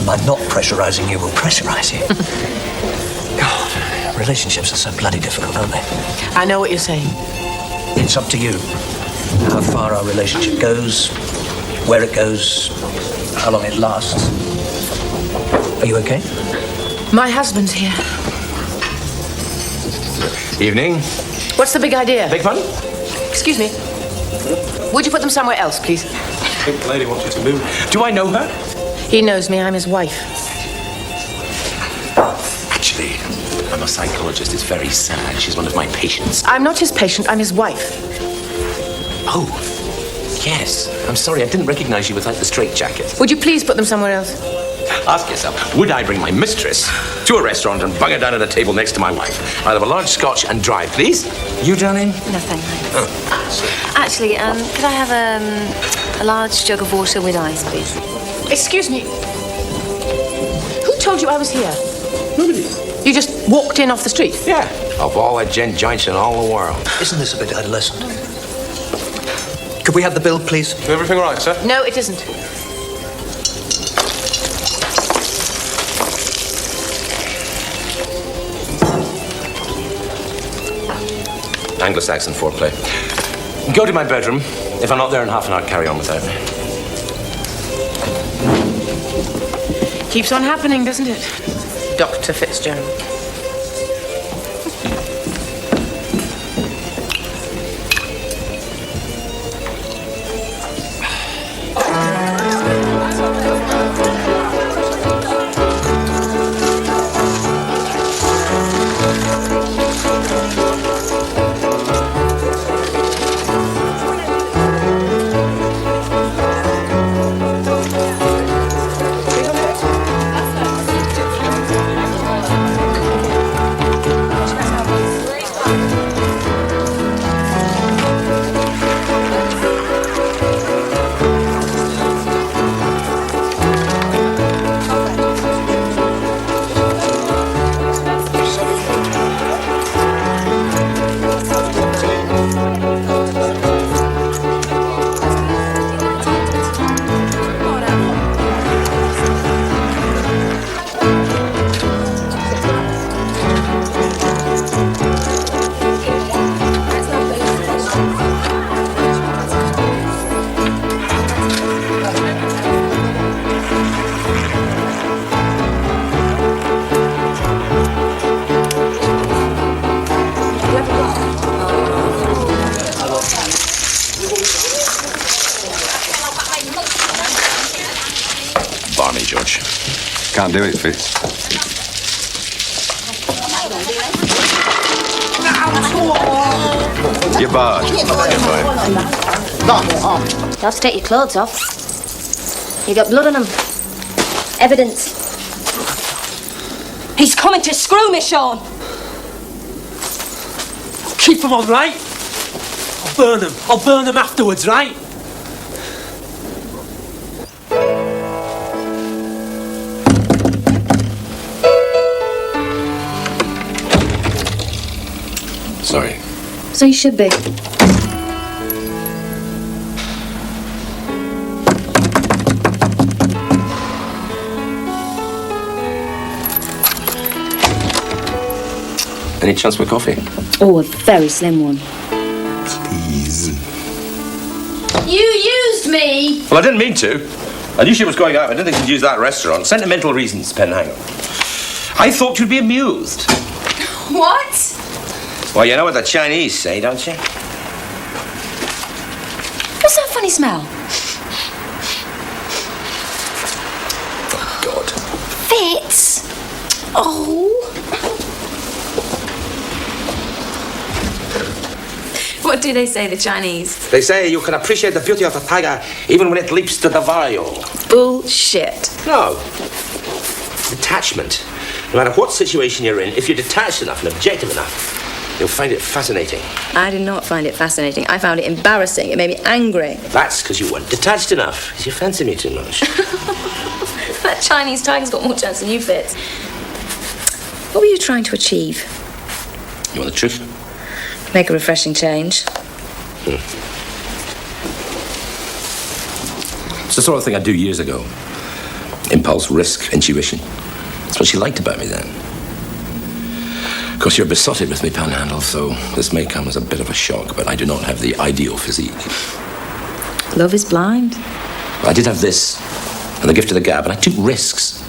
My not pressurising you will pressurise you. God, relationships are so bloody difficult, aren't they? I know what you're saying. It's up to you. How far our relationship goes, where it goes, how long it lasts. Are you okay? My husband's here. Evening. What's the big idea? Big fun? Excuse me. Would you put them somewhere else, please? I think the lady wants you to move. Do I know her? He knows me. I'm his wife. Actually, I'm a psychologist. It's very sad. She's one of my patients. I'm not his patient. I'm his wife. Oh, yes. I'm sorry. I didn't recognize you without the straitjacket. Would you please put them somewhere else? Ask yourself, would I bring my mistress to a restaurant and bung her down at a table next to my wife? I'd have a large scotch and dry, please. You, darling? Nothing. Oh. Actually, could I have a large jug of water with ice, please? Excuse me. Who told you I was here? Nobody. You just walked in off the street? Yeah. Of all the gent joints in all the world. Isn't this a bit adolescent? Could we have the bill, please? Is everything all right, sir? No, it isn't. Anglo-Saxon foreplay. Go to my bedroom. If I'm not there in half an hour, carry on without me. Keeps on happening, doesn't it? Dr. Fitzgerald. can't do it, Fitz. You're barred. You have to take your clothes off. You got blood on them. Evidence. He's coming to screw me, Sean. Keep them on, right? I'll burn them. I'll burn them afterwards, right? Sorry. So you should be. Any chance for coffee? Oh, a very slim one. Please. You used me! Well, I didn't mean to. I knew she was going out. I didn't think she'd use that restaurant. Sentimental reasons, Penhanger. I thought you'd be amused. What? Well, you know what the Chinese say, don't you? What's that funny smell? Oh, God. Fitz! Oh. What do they say, the Chinese? They say you can appreciate the beauty of a tiger even when it leaps to devour. Bullshit. No. Detachment. No matter what situation you're in, if you're detached enough and objective enough, you'll find it fascinating. I did not find it fascinating. I found it embarrassing. It made me angry. That's because you weren't detached enough. Because you fancy me too much. That Chinese tiger's got more chance than you, Fitz. What were you trying to achieve? You want the truth? Make a refreshing change. It's the sort of thing I'd do years ago. Impulse, risk, intuition. That's what she liked about me then. Of course, you're besotted with me, Panhandle, so this may come as a bit of a shock, but I do not have the ideal physique. Love is blind. I did have this, and the gift of the gab, and I took risks.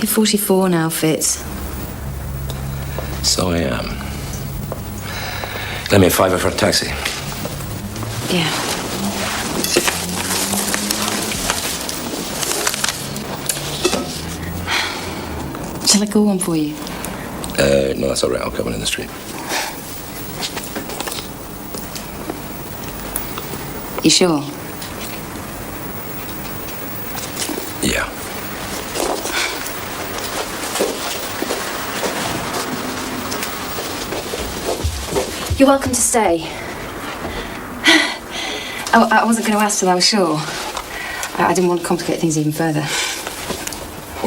You're 44 now, Fitz. So I am. Lend me a $5 for a taxi. Yeah. Shall I call one for you? No, that's all right. I'll come in the street. You sure? Yeah. You're welcome to stay. I wasn't going to ask till I was sure. I didn't want to complicate things even further.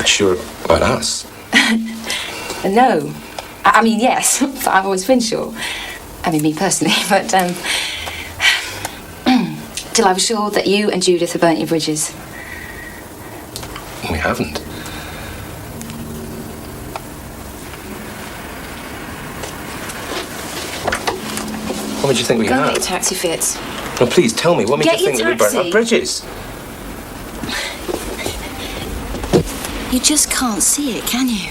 Sure about us? No. I mean, yes, but I've always been sure. I mean, me personally, but, till I was sure that you and Judith had burnt your bridges. We haven't. What made you think we Go and had? get a taxi, Fitz. No, please tell me. What made Get you think your that we burnt our taxi. bridges? You just can't see it, can you?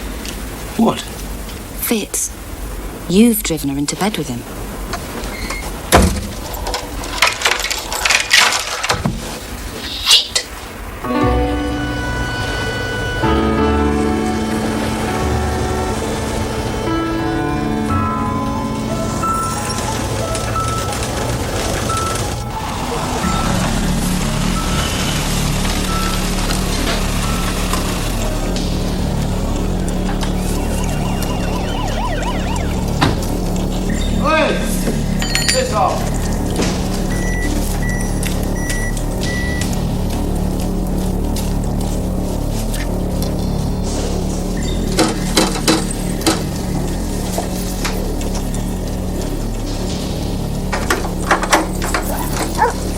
What? Fitz, you've driven her into bed with him.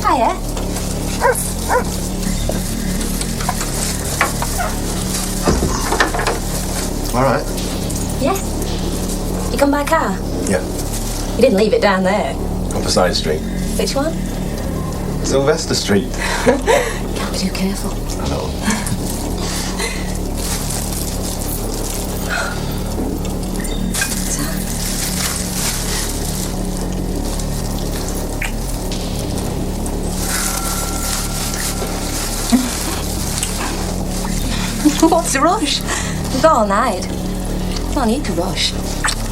Hiya. All right. Yeah? You come by car? Yeah. You didn't leave it down there. Up a side street. Which one? Sylvester Street. Can't be too careful. I know. What's the rush? We've got all night. No need to rush.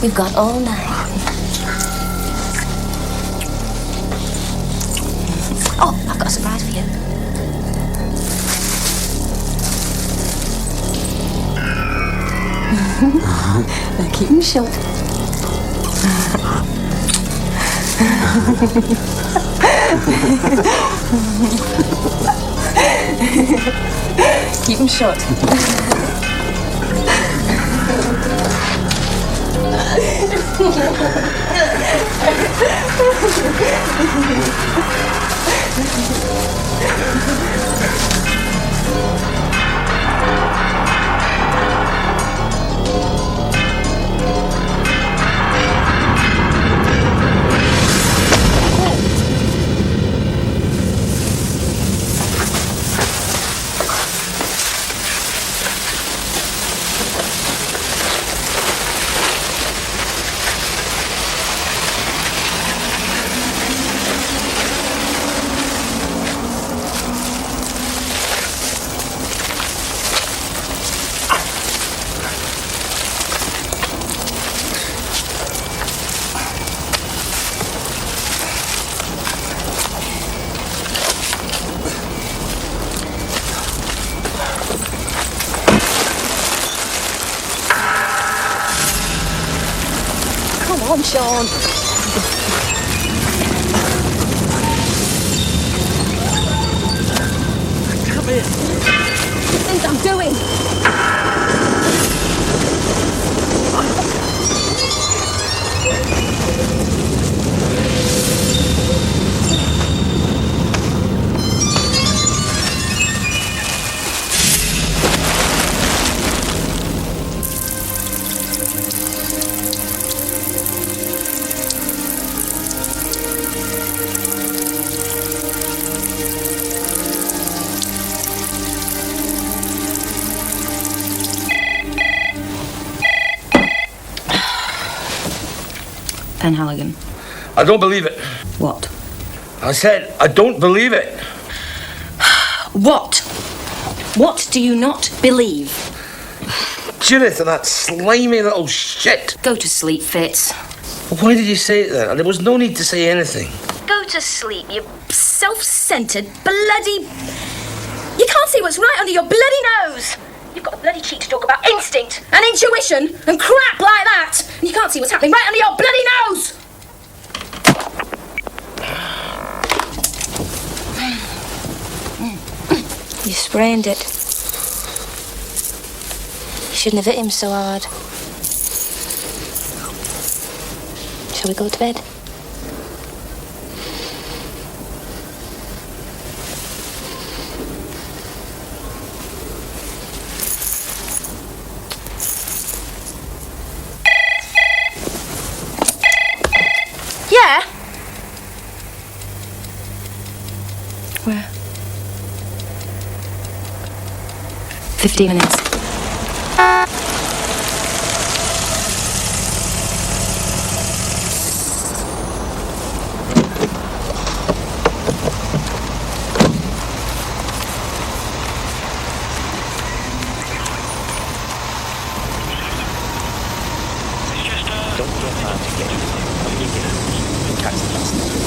We've got all night. Oh, I've got a surprise for you. Now keep them shut. Keep them shut. Come on, Sean. Come here. What do you think I'm doing? Ben Halligan. I don't believe it. What? I said, I don't believe it. What? What do you not believe? Judith and that slimy little shit. Go to sleep, Fitz. Why did you say it then? There was no need to say anything. Go to sleep, you self-centered bloody... You can't see what's right under your bloody nose! You've got the bloody cheek to talk about instinct and intuition and crap like that! And you can't see what's happening right under your bloody nose! You sprained it. You shouldn't have hit him so hard. Shall we go to bed? Yeah? Where? 15 minutes.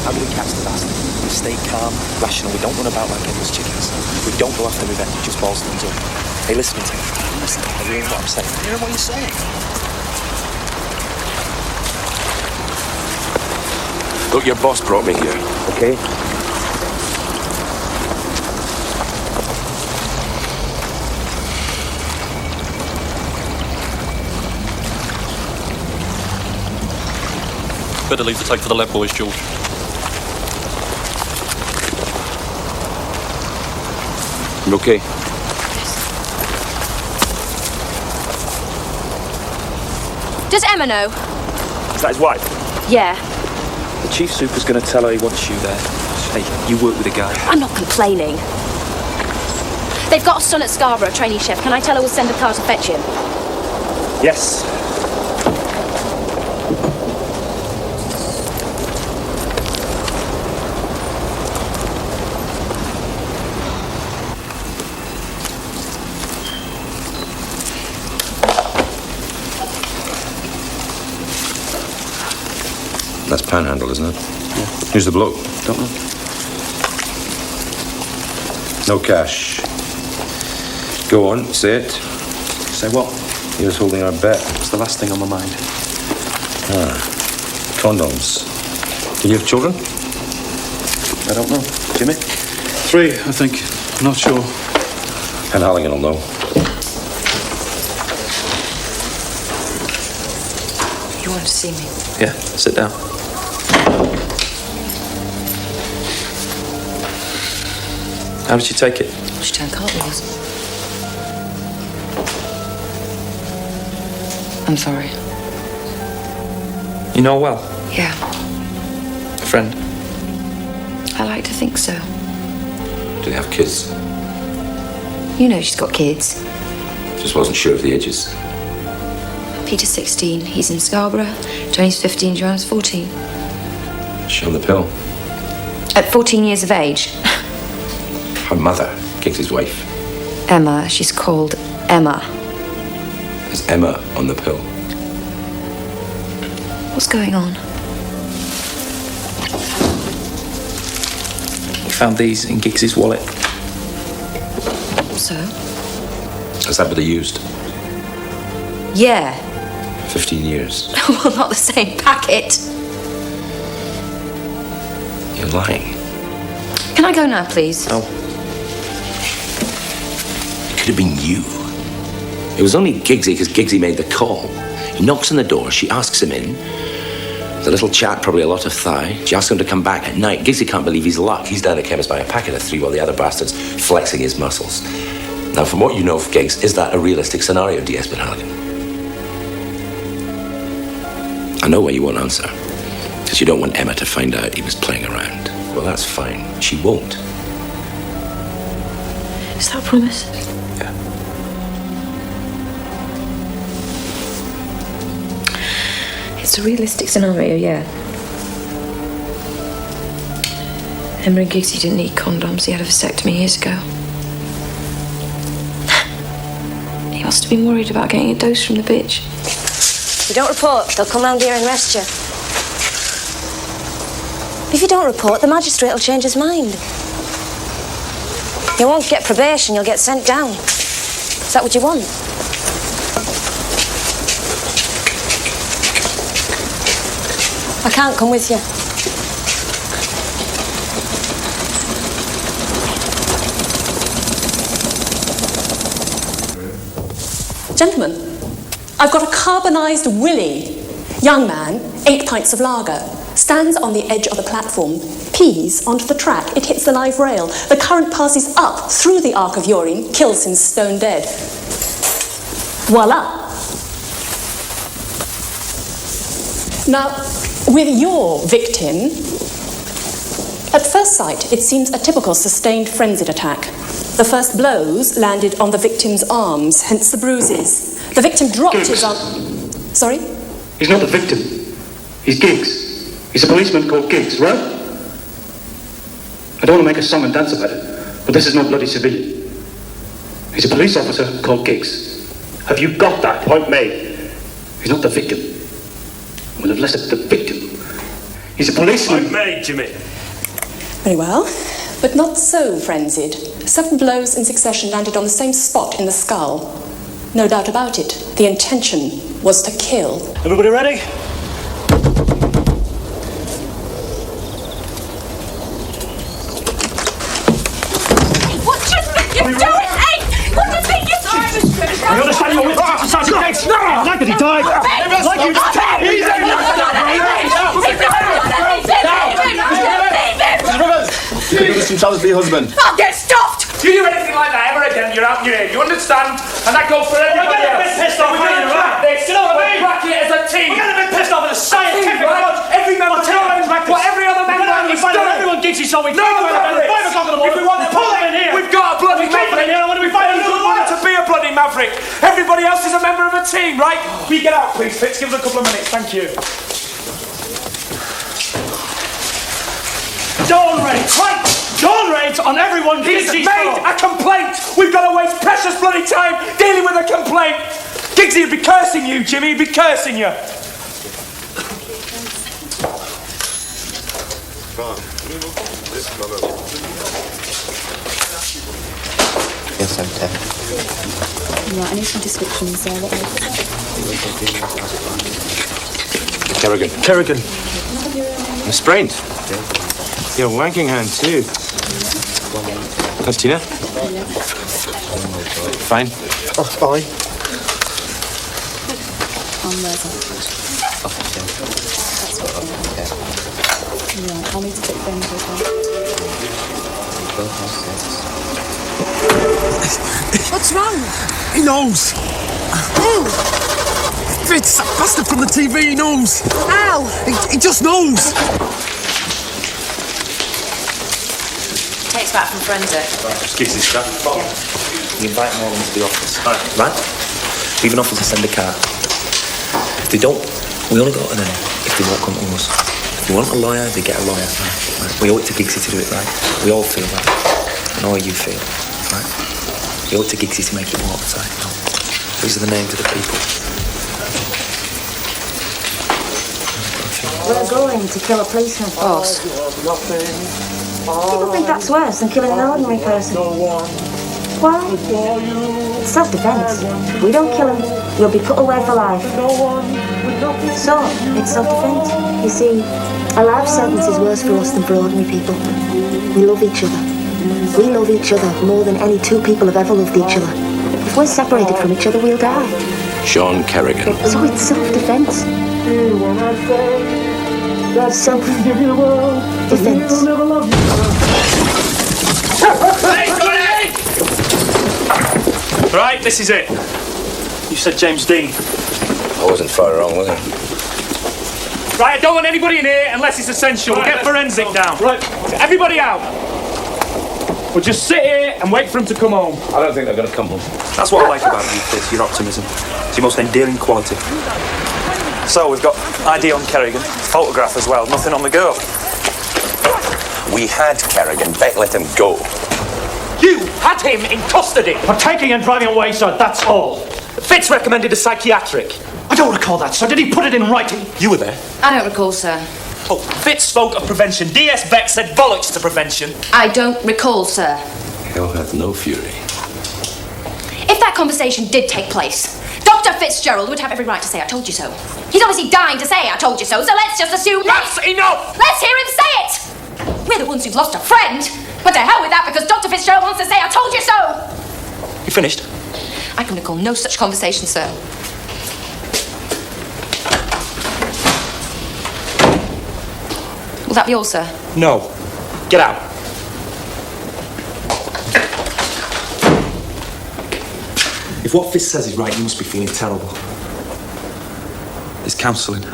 How do we catch the bastard? We stay calm, rational. We don't run about like headless chickens. We don't go after revenge. It just balls things up. Hey, listen to me. Listen. Are you hearing what I'm saying? Hearing what you're saying? Look, your boss brought me here, okay? Better leave the take for the lab boys, George. You okay? Does Emma know? Is that his wife? Yeah. The chief super's going to tell her he wants you there. Hey, you work with a guy. I'm not complaining. They've got a son at Scarborough, trainee chef. Can I tell her we'll send a car to fetch him? Yes. That's Panhandle, isn't it? Yeah. Who's the bloke? Don't know. No cash. Go on, say it. Say what? He was holding our bet. It's the last thing on my mind. Condoms. Do you have children? I don't know. Jimmy? 3, I think. Not sure. And Halligan will know. You want to see me? Yeah, sit down. How did she take it? She turned cartwheels. I'm sorry. You know her well? Yeah, A friend? I like to think so. Do they have kids? You know she's got kids. Just wasn't sure of the ages. Peter's 16, he's in Scarborough. Tony's 15, Joanne's 14. She on the pill. At 14 years of age. Her mother, Kings's wife. Emma, she's called Emma. Is Emma on the pill? What's going on? We found these in Giggs's wallet. So? Is that what they used? Yeah. 15 years. Well, not the same packet. You're lying. Can I go now, please? No. It could have been you. It was only Giggsy because Giggsy made the call. He knocks on the door, she asks him in. The little chat, probably a lot of thigh. She asks him to come back at night. Giggsy can't believe his luck. He's down at chemist buying a packet of 3 while the other bastard's flexing his muscles. Now, from what you know of Giggs, is that a realistic scenario, D.S. Halligan? I know why you won't answer. Because you don't want Emma to find out he was playing around. Well, that's fine. She won't. Is that a promise? Yeah. It's a realistic scenario, yeah. Emma and Giggsy didn't need condoms. He had a vasectomy years ago. He must have been worried about getting a dose from the bitch. If you don't report, they'll come round here and arrest you. If you don't report, the magistrate will change his mind. You won't get probation, you'll get sent down. Is that what you want? I can't come with you. Gentlemen, I've got a carbonised Willie. Young man, 8 pints of lager. Stands on the edge of the platform, pees onto the track. It hits the live rail. The current passes up through the arc of urine, kills him stone dead. Voila. Now, with your victim, at first sight, it seems a typical sustained frenzied attack. The first blows landed on the victim's arms, hence the bruises. The victim dropped his arm. Sorry? He's not the victim. He's Giggs. He's a policeman called Giggs, right? I don't want to make a song and dance about it, but this is no bloody civilian. He's a police officer called Giggs. Have you got that point made? He's not the victim. We'll have listed the victim. He's a policeman. Point made, Jimmy. Very well, but not so frenzied. 7 blows in succession landed on the same spot in the skull. No doubt about it, the intention was to kill. Everybody ready? What do you think you're doing, eh? What do you think you're doing? You understand your wits? Sergeant Giggs! No! Like that he died! Like you died! Give us some challenge for your husband. I'll get stopped! If you do anything like that ever again, you're out in your ear. You understand? And that goes for everybody We're getting a bit else. pissed off, We're ain't going to we? crack this. You know what I mean? We're cracking it as a team. We're getting a bit pissed off at the scientific right? approach. Every member I'll tell you does what what every other member we has find out done. everyone Giggsy, so we No, at 5 o'clock in the morning. If we want to pull them in here. We've got a bloody We keep them in here, and when we find a good one to be a bloody maverick. Everybody else is a member of a team, right? We get out, please, Fitz. Give us a couple of minutes. Thank you. Dawn raids, right? Dawn raids on everyone He's Gigsy's made floor. a complaint. We've got to waste precious bloody time dealing with a complaint. Giggsy would be cursing you, Jimmy. He'd be cursing you. Yes, I'm 10. Yeah, I need some descriptions. Kerrigan. Kerrigan. I'm sprained. You're wanking hand too. How's Tina? Fine. Oh, fine. Yeah, I'll need to take them as well. What's wrong? He knows. Fitz, that bastard from the TV, he knows. How? He just knows. Takes back from forensic. Just gives his stuff. You invite them all into the office. Right? Leave an officer, send a car. If they don't, we only got an end. If they won't come to us. If you want a lawyer, they get a lawyer. Right? We owe it to Giggsy to do it right. We all feel that. I know how you feel. Right? We owe it to Giggsy to make it watertight. These are the names of the people. We're going to kill a policeman. Boss. People think that's worse than killing an ordinary person. Why? It's self-defense. If we don't kill him, you'll be put away for life. So, it's self-defense. You see, a life sentence is worse for us than for ordinary people. We love each other. We love each other more than any two people have ever loved each other. If we're separated from each other, we'll die. Sean Kerrigan. So it's self-defense. Self-defense. Right, this is it. You said James Dean. I wasn't far wrong, was I? Right, I don't want anybody in here unless it's essential. We'll get forensic down. Right. Everybody out. We'll just sit here and wait for him to come home. I don't think they're going to come home. That's what I like about you, Fitz, your optimism. It's your most endearing quality. So, we've got ID on Kerrigan, photograph as well, nothing on the girl. We had Kerrigan. Beck let him go. You had him in custody! For taking and driving away, sir, that's all. Fitz recommended a psychiatric. I don't recall that, sir. Did he put it in writing? You were there. I don't recall, sir. Oh, Fitz spoke of prevention. DS Beck said bollocks to prevention. I don't recall, sir. Hell hath no fury. If that conversation did take place, Dr. Fitzgerald would have every right to say, I told you so. He's obviously dying to say, I told you so, so let's just assume... That's enough! Let's hear him say it! We're the ones who've lost a friend. But to hell with that, because Dr. Fitzgerald wants to say, I told you so! You finished? I can recall no such conversation, sir. Will that be all, sir? No. Get out. If what Fitz says is right, you must be feeling terrible. It's counselling.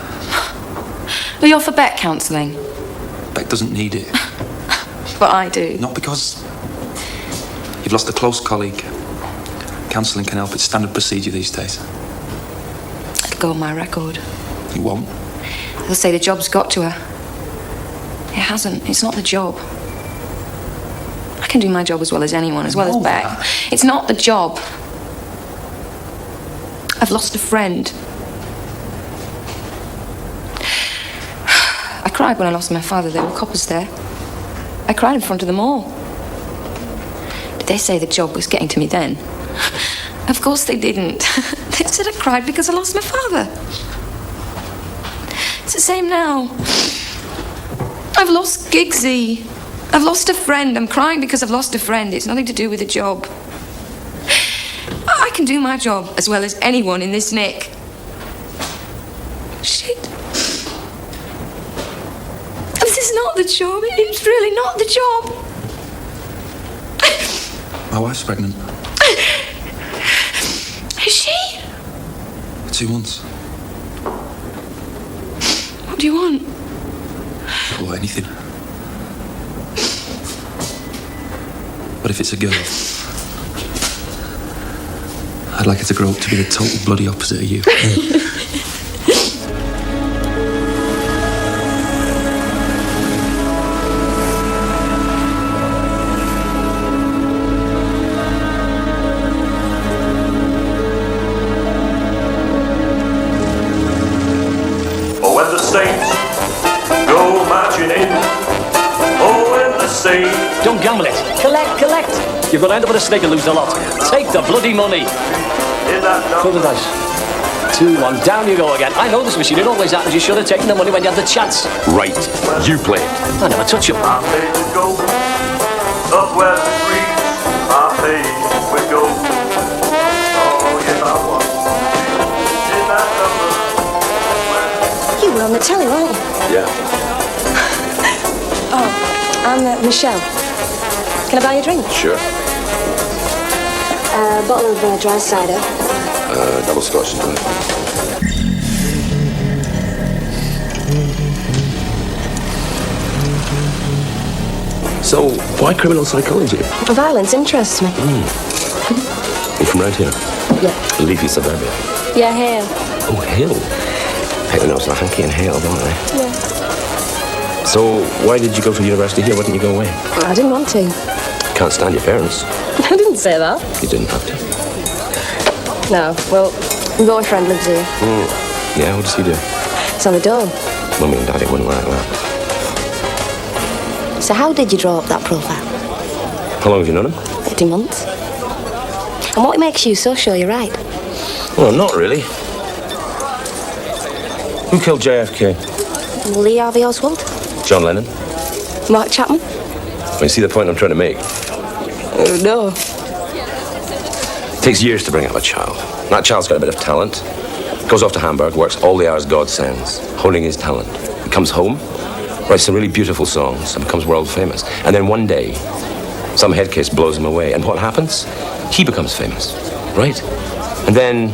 Will you offer Beck counselling? Beck doesn't need it. But I do. Not because you've lost a close colleague. Counselling can help. It's standard procedure these days. It'll go on my record. It won't. They'll say the job's got to her. It hasn't. It's not the job. I can do my job as well as anyone, as well as Beck. It's not the job. I've lost a friend. I cried when I lost my father. There were coppers there. I cried in front of them all. Did they say the job was getting to me then? Of course they didn't. They said I cried because I lost my father. It's the same now. I've lost Giggsy. I've lost a friend. I'm crying because I've lost a friend. It's nothing to do with the job. I can do my job as well as anyone in this nick. Shit. This is not the job. It's really not the job. My wife's pregnant. Is she? 2 months. What do you want? Or anything. But if it's a girl, I'd like her to grow up to be the total bloody opposite of you. When the Saints go marching in, say. Don't gamble it. Collect. You're going to end up with a snake and lose the lot. Take the bloody money. Throw the dice. 2-1. Down you go again. I know this machine. It always happens. You should have taken the money when you had the chance. Right. You play it. I never touch him. I made it go. Up where the breeze. I made it go. Oh, yes, I was. In that number. You were on the telly, weren't you? Yeah. Oh, I'm Michelle. Can I buy you a drink? Sure. A bottle of dry cider. Double scotch and tonic. So, why criminal psychology? Violence interests me. You from around here? Yeah. Leafy suburbia. Yeah, here. Oh, Hill. Hey, no, it's not hanky and Hale, don't they? Yeah. So, why did you go to university here? Why didn't you go away? I didn't want to. Can't stand your parents. I didn't say that. You didn't have to. No, well, my boyfriend lives here. Yeah, what does he do? It's on the door. Mummy and Daddy wouldn't like that. So how did you draw up that profile? How long have you known him? 18 months. And what makes you so sure you're right? Well, not really. Who killed JFK? Lee Harvey Oswald? John Lennon? Mark Chapman? You see the point I'm trying to make? Oh, no. It takes years to bring up a child. That child's got a bit of talent. Goes off to Hamburg, works all the hours God sends, honing his talent. He comes home, writes some really beautiful songs, and becomes world famous. And then one day, some head case blows him away. And what happens? He becomes famous, right? And then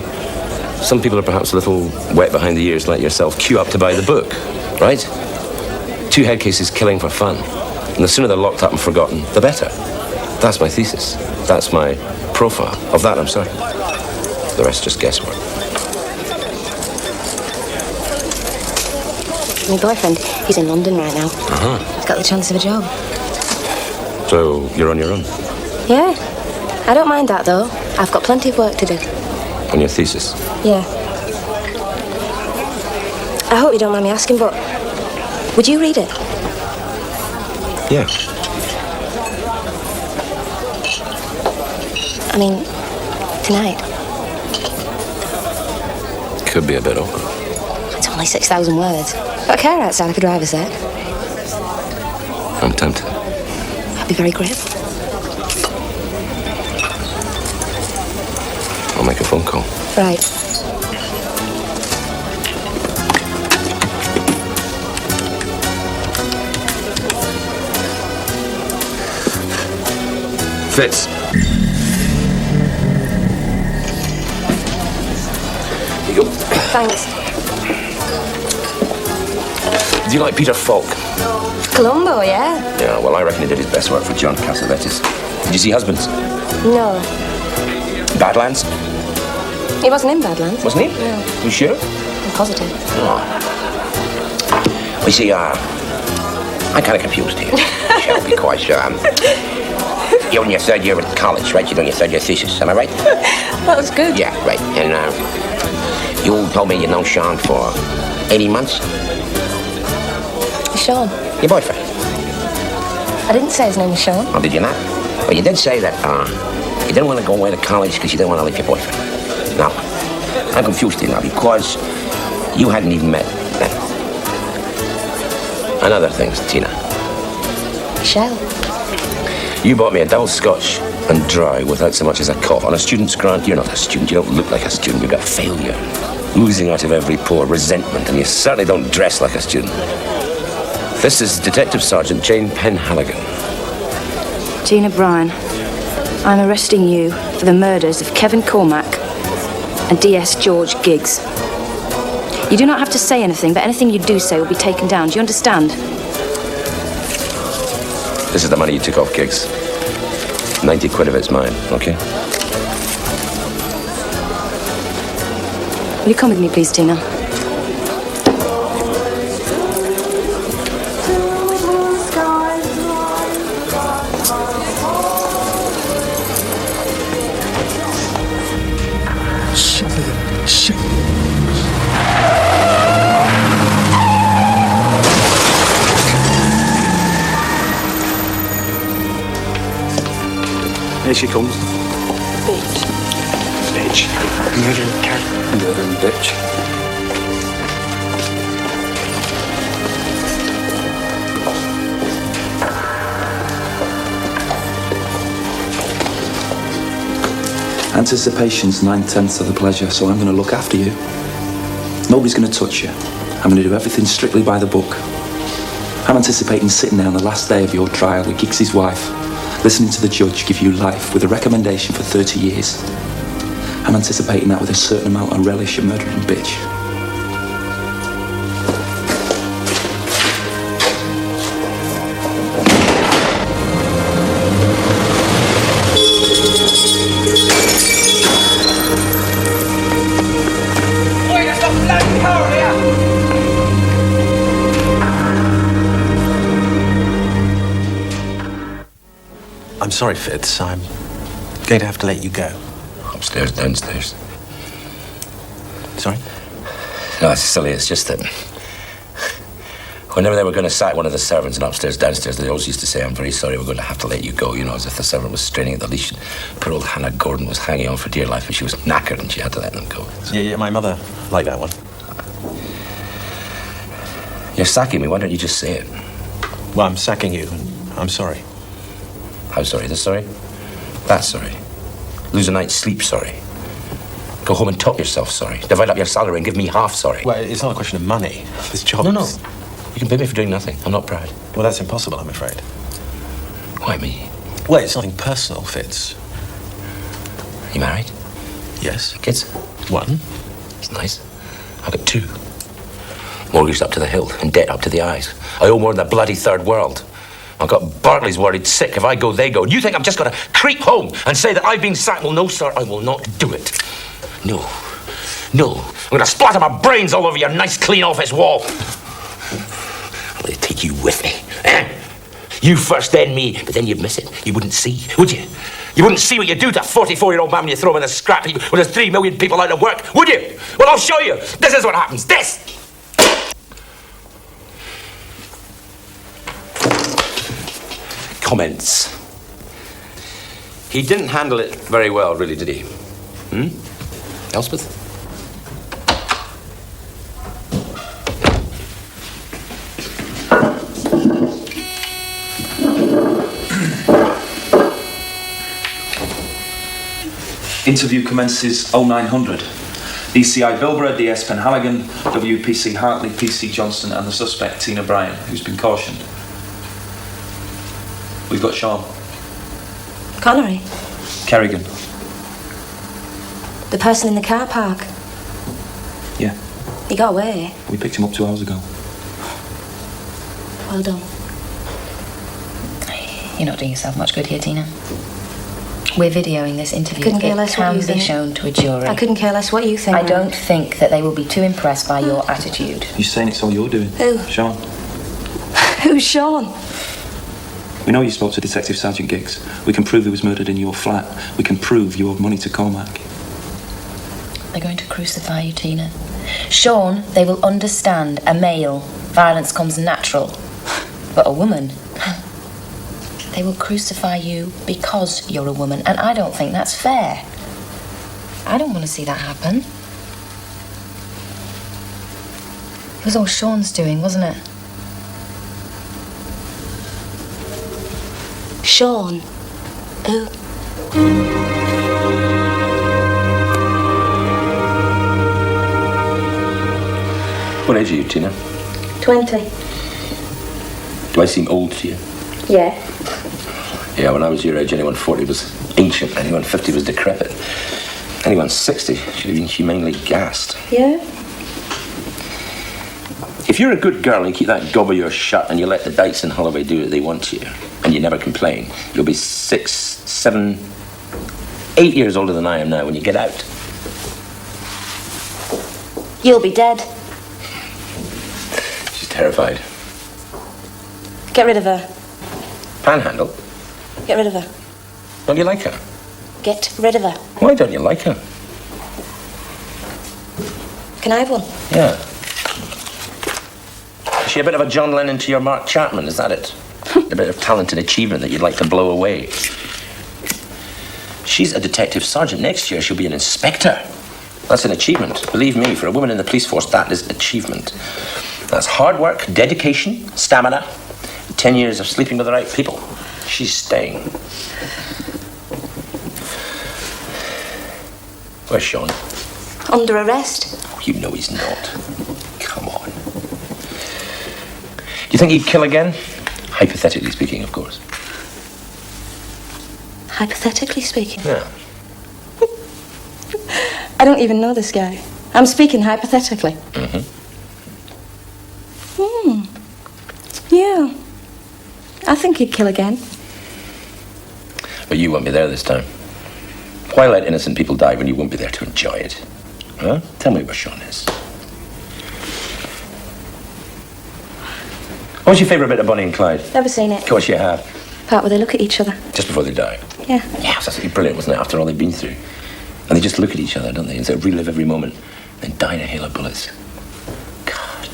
some people are perhaps a little wet behind the ears like yourself, queue up to buy the book, right? 2 head cases killing for fun. And the sooner they're locked up and forgotten, the better. That's my thesis. That's my profile. Of that, I'm certain. The rest just guesswork. My boyfriend, he's in London right now. He's got the chance of a job. So, you're on your own? Yeah. I don't mind that, though. I've got plenty of work to do. On your thesis? Yeah. I hope you don't mind me asking, but would you read it? Yeah. I mean, tonight. Could be a bit awkward. It's only 6,000 words. Got a car outside I could drive us there. I'm tempted. I'd be very grateful. I'll make a phone call. Right. Fitz. Here you go. Thanks. Do you like Peter Falk? Columbo, yeah? Yeah, well, I reckon he did his best work for John Cassavetes. Did you see Husbands? No. Badlands? He wasn't in Badlands. Wasn't he? No. You sure? I'm positive. Oh. You see, I'm kind of confused here, Michelle, because you're in your 3rd year at college, right? You're doing your 3rd year thesis, am I right? That was good. Yeah, right. And you told me you'd known Sean for 18 months? Sean? Your boyfriend? I didn't say his name was Sean. Oh, did you not? Well, you did say that you didn't want to go away to college because you didn't want to leave your boyfriend. Now, I'm confused here now because you hadn't even met then. And other things, Tina. Michelle. You bought me a double scotch and dry without so much as a cough. On a student's grant, you're not a student. You don't look like a student. You've got failure. Oozing out of every pore, resentment, and you certainly don't dress like a student. This is Detective Sergeant Jane Penhaligon. Gina Bryan, I'm arresting you for the murders of Kevin Cormack and D.S. George Giggs. You do not have to say anything, but anything you do say will be taken down. Do you understand? This is the money you took off Giggs. 90 quid of it's mine, okay? Will you come with me, please, Tina? Here she comes. Bitch. Bitch. Murdering cat. Murdering bitch. Anticipation's 9/10 of the pleasure, so I'm going to look after you. Nobody's going to touch you. I'm going to do everything strictly by the book. I'm anticipating sitting there on the last day of your trial with Giggs's wife, listening to the judge give you life with a recommendation for 30 years. I'm anticipating that with a certain amount of relish, a murdering bitch. I'm sorry, Fitz. I'm going to have to let you go. Upstairs, downstairs. Sorry? No, it's silly. It's just that whenever they were going to sack one of the servants in upstairs, downstairs, they always used to say, "I'm very sorry, we're going to have to let you go," you know, as if the servant was straining at the leash. Poor old Hannah Gordon was hanging on for dear life, and she was knackered, and she had to let them go. Yeah, my mother liked that one. You're sacking me. Why don't you just say it? Well, I'm sacking you, and I'm sorry. How sorry? This sorry? That sorry? Lose a night's sleep sorry? Go home and top yourself sorry? Divide up your salary and give me half sorry? Well, it's not a question of money. This job No. You can pay me for doing nothing. I'm not proud. Well, that's impossible, I'm afraid. Why me? Well, it's nothing personal, Fitz. You married? Yes. Kids? One. It's nice. I've got 2. Mortgaged up to the hilt and debt up to the eyes. I owe more than the bloody third world. I've got Bartley's worried sick. If I go, they go. You think I'm just going to creep home and say that I've been sacked? Well, no, sir, I will not do it. No. I'm going to splatter my brains all over your nice, clean office wall. I'm going to take you with me. You first, then me. But then you'd miss it. You wouldn't see, would you? You wouldn't see what you do to a 44-year-old man when you throw him in a scrap heap when there's 3 million people out of work, would you? Well, I'll show you. This is what happens. This! Comments. He didn't handle it very well, really, did he? Elspeth? Interview commences 0900. DCI Bilborough, DS Penhaligon, WPC Hartley, PC Johnston, and the suspect, Tina Bryan, who's been cautioned. We've got Sean. Connery? Kerrigan. The person in the car park? Yeah. He got away. We picked him up 2 hours ago. Well done. You're not doing yourself much good here, Tina. We're videoing this interview. Couldn't care less what you It can be think. shown to a jury. I couldn't care less what you think. I don't think that they will be too impressed by your attitude. You're saying it's all you're doing? Who? Sean. Who's Sean? We know you spoke to Detective Sergeant Giggs. We can prove he was murdered in your flat. We can prove you owed money to Cormac. They're going to crucify you, Tina. Sean, they will understand. A male. Violence comes natural. But a woman... They will crucify you because you're a woman, and I don't think that's fair. I don't want to see that happen. It was all Sean's doing, wasn't it? Sean? Who? What age are you, Tina? 20. Do I seem old to you? Yeah. Yeah, when I was your age, anyone 40 was ancient, anyone 50 was decrepit. Anyone 60 should have been humanely gassed. Yeah? If you're a good girl and you keep that gob of yours shut and you let the Dykes and Holloway do what they want to you, and you never complain, you'll be 6, 7, 8 years older than I am now when you get out. You'll be dead. She's terrified. Get rid of her. Panhandle? Get rid of her. Don't you like her? Get rid of her. Why don't you like her? Can I have one? Yeah. Is she a bit of a John Lennon to your Mark Chapman, is that it? A bit of talent and achievement that you'd like to blow away. She's a detective sergeant. Next year, she'll be an inspector. That's an achievement. Believe me, for a woman in the police force, that is achievement. That's hard work, dedication, stamina, 10 years of sleeping with the right people. She's staying. Where's Sean? Under arrest. Oh, you know he's not. Come on. Do you think he'd kill again? Hypothetically speaking, of course. Hypothetically speaking. Yeah. I don't even know this guy. I'm speaking hypothetically. Yeah. I think he'd kill again. But you won't be there this time. Why let innocent people die when you won't be there to enjoy it? Huh? Tell me where Sean is. What's your favourite bit of Bonnie and Clyde? Never seen it. Of course you have. Part where they look at each other. Just before they die. Yeah. Yeah, it's absolutely brilliant, wasn't it? After all they've been through. And they just look at each other, don't they? And sort of relive every moment. Then die in a hail of bullets. God.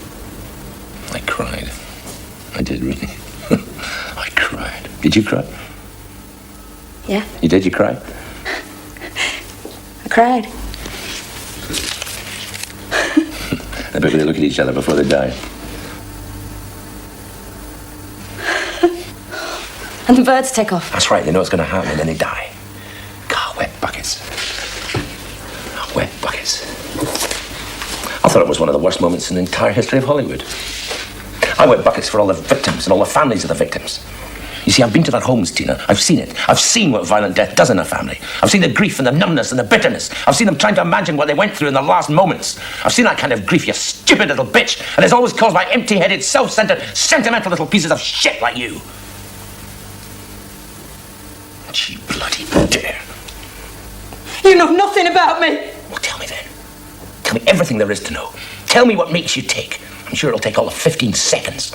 I cried. I did, really. I cried. Did you cry? Yeah. You did? You cried? I cried. I bet they look at each other before they die. And the birds take off. That's right, they know what's going to happen and then they die. God, wet buckets. Wet buckets. I thought it was one of the worst moments in the entire history of Hollywood. I wet buckets for all the victims and all the families of the victims. You see, I've been to their homes, Tina. I've seen it. I've seen what violent death does in a family. I've seen the grief and the numbness and the bitterness. I've seen them trying to imagine what they went through in their last moments. I've seen that kind of grief, you stupid little bitch. And it's always caused by empty-headed, self-centered, sentimental little pieces of shit like you. You bloody dare. You know nothing about me. Well, tell me then. Tell me everything there is to know. Tell me what makes you tick. I'm sure it'll take all of 15 seconds.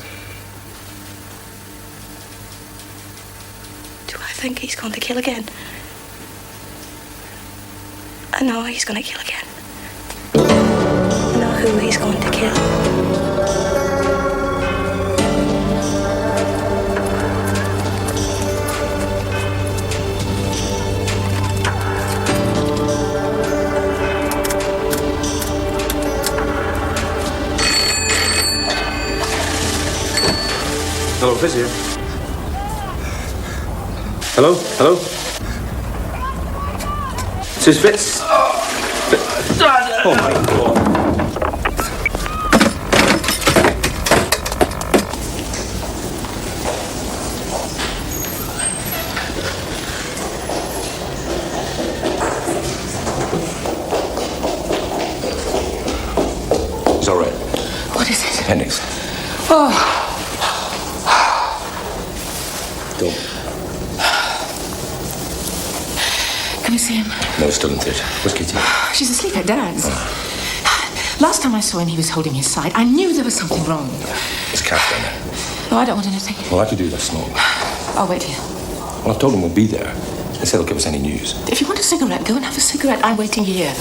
Do I think he's going to kill again? I know he's going to kill again. I know who he's going to kill. Hello, Fizz here. Hello? Hello? This is Fitz. Oh my God. It's all right. What is it? Appendix. Oh. Don't. Can we see him? No, still in theatre. Where's Kitty? She's asleep at Dad's. Last time I saw him, he was holding his side. I knew there was something wrong. There's Kath down there. No, I don't want anything. Well, I could do that smoke. I'll wait here. Well, I've told them we'll be there. They said they'll give us any news. If you want a cigarette, go and have a cigarette. I'm waiting here.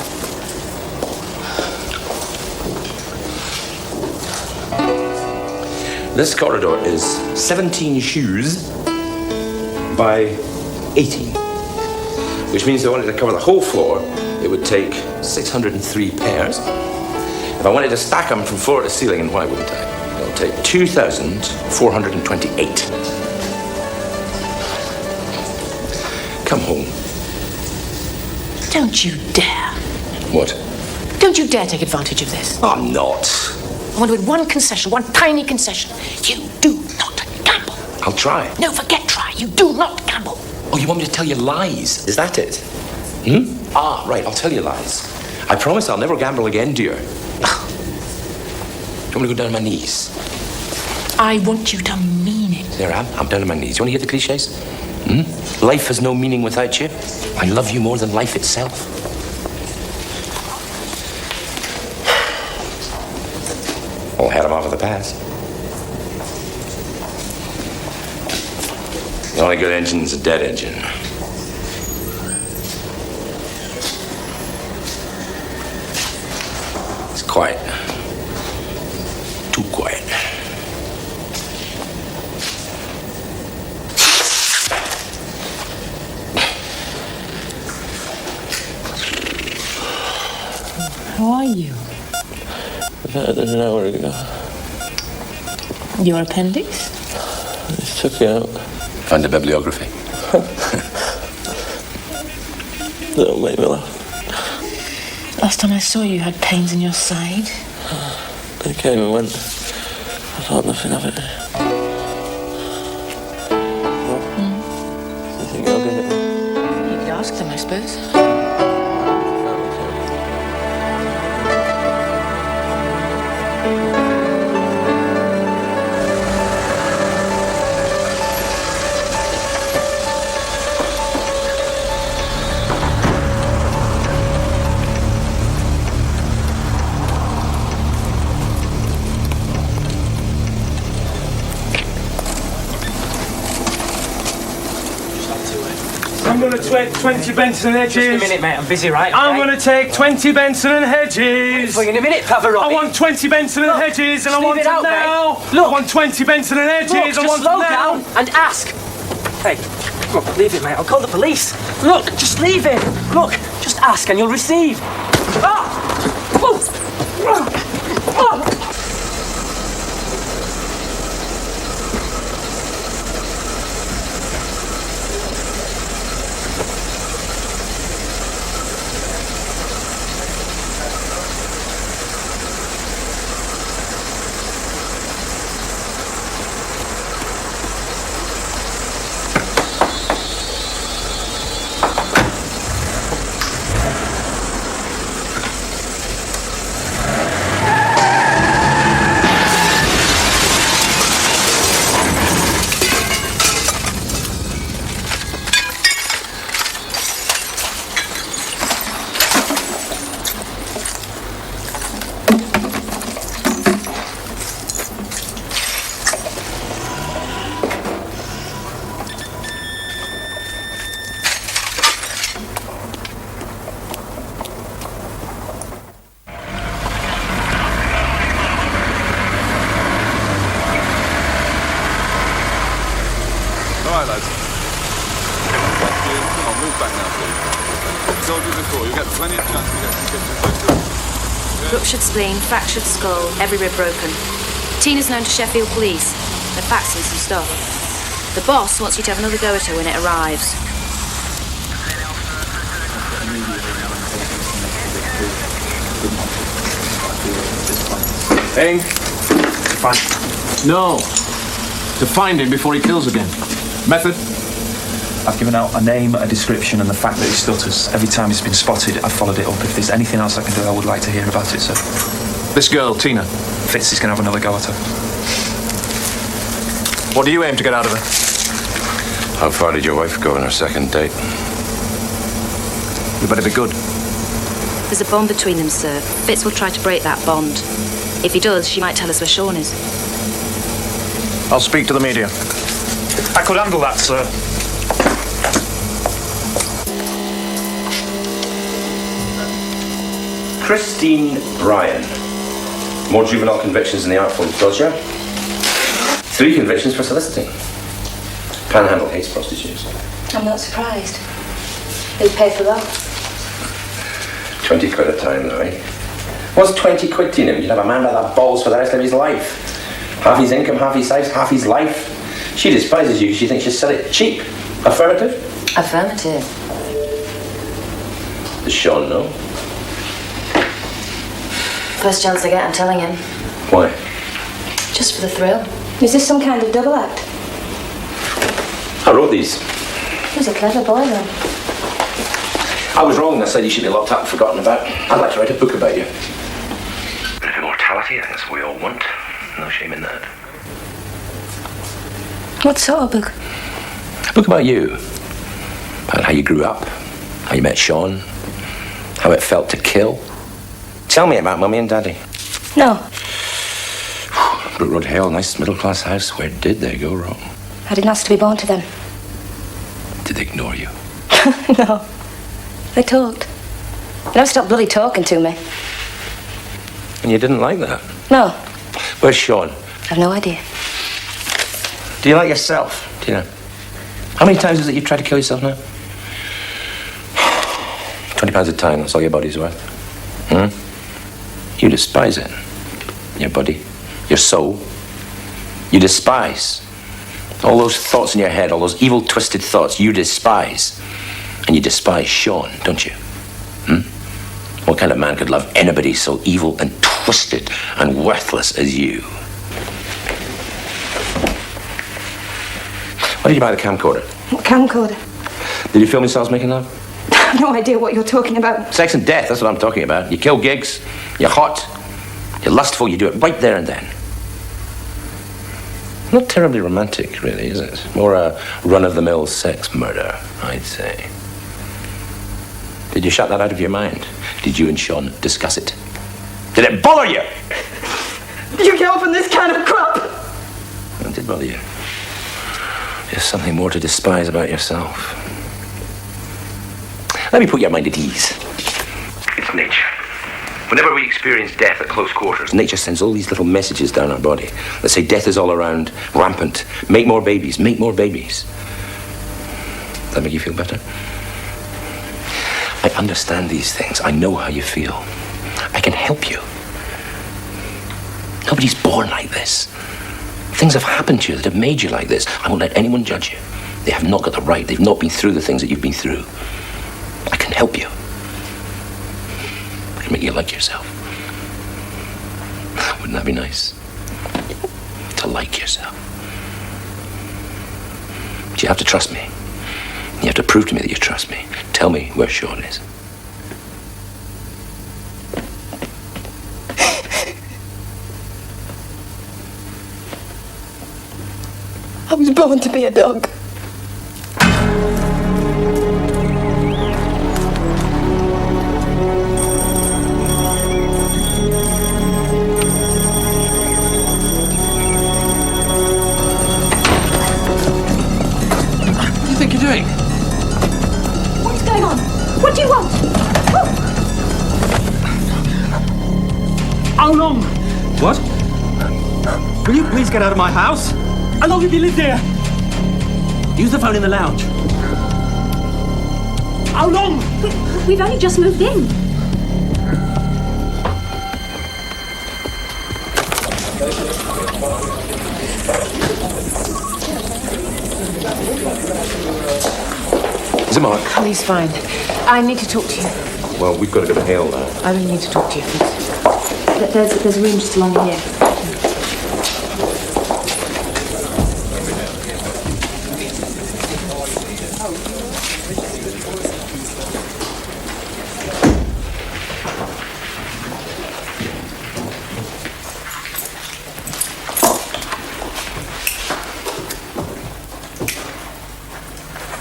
This corridor is 17 shoes by 18, which means if I wanted to cover the whole floor, it would take 603 pairs. If I wanted to stack them from floor to ceiling, and why wouldn't I? It would take 2,428. Come home. Don't you dare. What? Don't you dare take advantage of this. I'm not. I want to make one concession, one tiny concession. You do not gamble. I'll try. No, forget try. You do not gamble. Oh, you want me to tell you lies? Is that it? Ah, right, I'll tell you lies. I promise I'll never gamble again, dear. Do you want me to go down on my knees? I want you to mean it. There I am. I'm down on my knees. You want to hear the cliches? Life has no meaning without you. I love you more than life itself. I'll head him off of the pass. The only good engine's a dead engine. It's quiet. Too quiet. died an hour ago. Your appendix? They took it out. Find the bibliography. Don't make me laugh. Last time I saw you, you had pains in your side. They came and went. I thought nothing of it. Do you think I'll get it? You could ask them, I suppose. I'm going to take 20 Benson and Hedges. Just a minute, mate. I'm busy, right? I'm going to take 20 Benson and Hedges. In a minute, Pavarotti. I want 20 Benson and Hedges, and I want leave it it out, now. mate. Look. I want 20 Benson and Hedges. Look, I just want slow it now. down and ask. Hey, look, leave it, mate. I'll call the police. Look, just leave it. Look, just ask and you'll receive. Ah! Oh! Oh! All right, lads. Come on, move back now, please. I told you before, you'll get plenty of chance to get some pictures. Ruptured spleen, fractured skull, every rib broken. Tina's known to Sheffield police. They're faxing some stuff. The boss wants you to have another go at her when it arrives. Hey? No. To find him before he kills again. Method? I've given out a name, a description, and the fact that he stutters. Every time he's been spotted, I've followed it up. If there's anything else I can do, I would like to hear about it, sir. This girl, Tina. Fitz is going to have another go at her. What do you aim to get out of her? How far did your wife go on her second date? You better be good. There's a bond between them, sir. Fitz will try to break that bond. If he does, she might tell us where Sean is. I'll speak to the media. I could handle that, sir. Christine Bryan. More juvenile convictions in the artful dodger. 3 convictions for soliciting. Panhandle hates prostitutes. I'm not surprised. Who'd pay for that? 20 quid a time, though, eh? What's 20 quid to him? You'd have a man like that balls for the rest of his life. Half his income, half his life, half his life. She despises you. She thinks you sell it cheap. Affirmative? Affirmative. Does Sean know? First chance I get, I'm telling him. Why? Just for the thrill. Is this some kind of double act? I wrote these. He's a clever boy, though. I was wrong. I said you should be locked up and forgotten about. I'd like to write a book about you. Bit of immortality, I think that's what we all want. No shame in that. What sort of book? A book about you. About how you grew up, how you met Sean, how it felt to kill. Tell me about Mummy and Daddy. No. Brook Road Hale, nice middle-class house. Where did they go wrong? I didn't ask to be born to them. Did they ignore you? No. They talked. They never stopped bloody talking to me. And you didn't like that? No. Where's Sean? I've no idea. Do you like yourself, Tina? How many times is it you've tried to kill yourself now? £20 a time, that's all your body's worth. You despise it. your body, your soul. You despise. All those thoughts in your head, all those evil, twisted thoughts, you despise. And you despise Sean, don't you? What kind of man could love anybody so evil and twisted and worthless as you? Why did you buy the camcorder? What camcorder? Did you film yourselves making love? I have no idea what you're talking about. Sex and death, that's what I'm talking about. You kill gigs, you're hot, you're lustful, you do it right there and then. Not terribly romantic, really, is it? More a run-of-the-mill sex murder, I'd say. Did you shut that out of your mind? Did you and Sean discuss it? Did it bother you? You get off on this kind of crap! It did bother you. There's something more to despise about yourself. Let me put your mind at ease. It's nature. Whenever we experience death at close quarters, nature sends all these little messages down our body that say death is all around, rampant. Make more babies, make more babies. Does that make you feel better? I understand these things. I know how you feel. I can help you. Nobody's born like this. Things have happened to you that have made you like this. I won't let anyone judge you. They have not got the right. They've not been through the things that you've been through. I can help you. I can make you like yourself. Wouldn't that be nice? To like yourself. But you have to trust me. You have to prove to me that you trust me. Tell me where Sean is. I was born to be a dog. What do you think you're doing? What's going on? What do you want? How long? What? Will you please get out of my house? How long have you lived here? Use the phone in the lounge. How long? We've only just moved in. Is it Mark? Oh, he's fine. I need to talk to you. Well, we've got to go to Hale now. I really need to talk to you, please. There's a room just along here.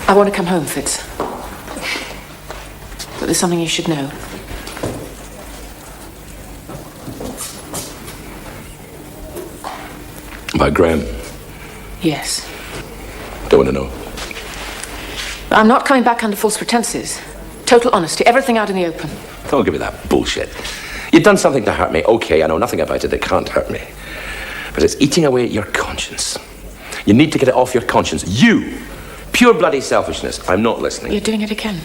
I want to come home, Fitz. But there's something you should know. About Graham? Yes. Don't want to know. I'm not coming back under false pretenses. Total honesty, everything out in the open. Don't give me that bullshit. You've done something to hurt me. Okay, I know nothing about it. It can't hurt me. But it's eating away at your conscience. You need to get it off your conscience. You! Pure bloody selfishness. I'm not listening. You're doing it again.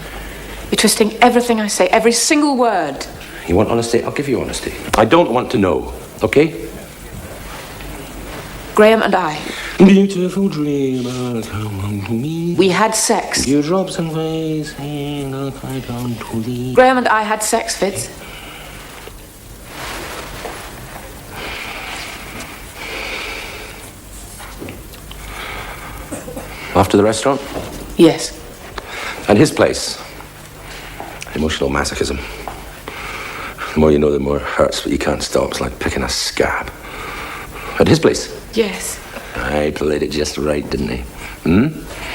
You're twisting everything I say, every single word. You want honesty? I'll give you honesty. I don't want to know, okay? Graham and I. Beautiful dream, come on to me. We had sex. You drop some ways, and I'll cry down to thee. Graham and I had sex, Fitz. After the restaurant? Yes. And his place. Emotional masochism. The more you know, the more it hurts, but you can't stop. It's like picking a scab. At his place? Yes. I played it just right, didn't he?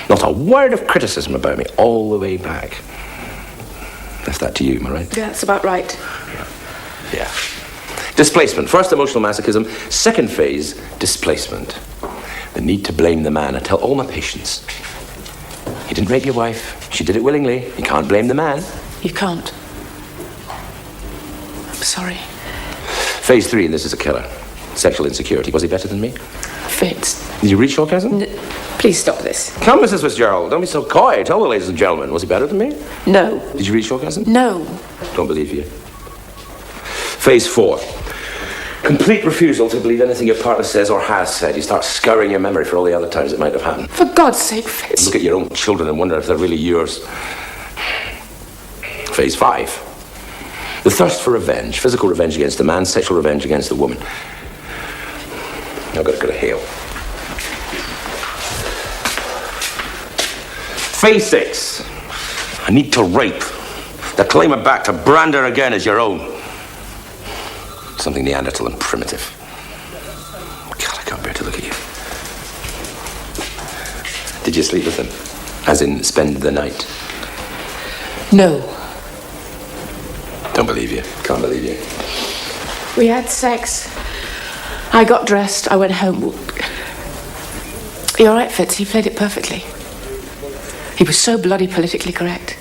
Not a word of criticism about me all the way back. Left that to you, am I right? Yeah, that's about right. Yeah. Displacement. First, emotional masochism. Second phase, displacement. The need to blame the man. I tell all my patients. You didn't rape your wife. She did it willingly. You can't blame the man. You can't. I'm sorry. Phase 3, and this is a killer. Sexual insecurity. Was he better than me? Fitz. Did you reach your cousin? Please stop this. Come, Mrs. Fitzgerald. Don't be so coy. Tell the ladies and gentlemen. Was he better than me? No. Did you reach your cousin? No. Don't believe you. Phase 4. Complete refusal to believe anything your partner says or has said. You start scouring your memory for all the other times it might have happened. For God's sake, Fitz. Look at your own children and wonder if they're really yours. Phase 5. The thirst for revenge. Physical revenge against the man, sexual revenge against the woman. I've got to go to Hale. Phase 6. I need to rape. To claim her back, to brand her again as your own. Something Neanderthal and primitive. God, I can't bear to look at you. Did you sleep with him? As in, spend the night? No. Don't believe you. Can't believe you. We had sex. I got dressed. I went home. You're right, Fitz. He played it perfectly. He was so bloody politically correct.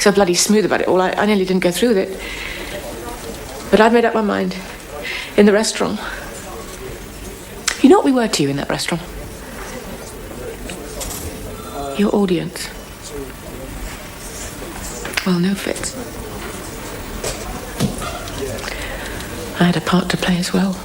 So bloody smooth about it all. I nearly didn't go through with it. But I'd made up my mind. In the restaurant. You know what we were to you in that restaurant? Your audience. Well, no, Fitz. I had a part to play as well.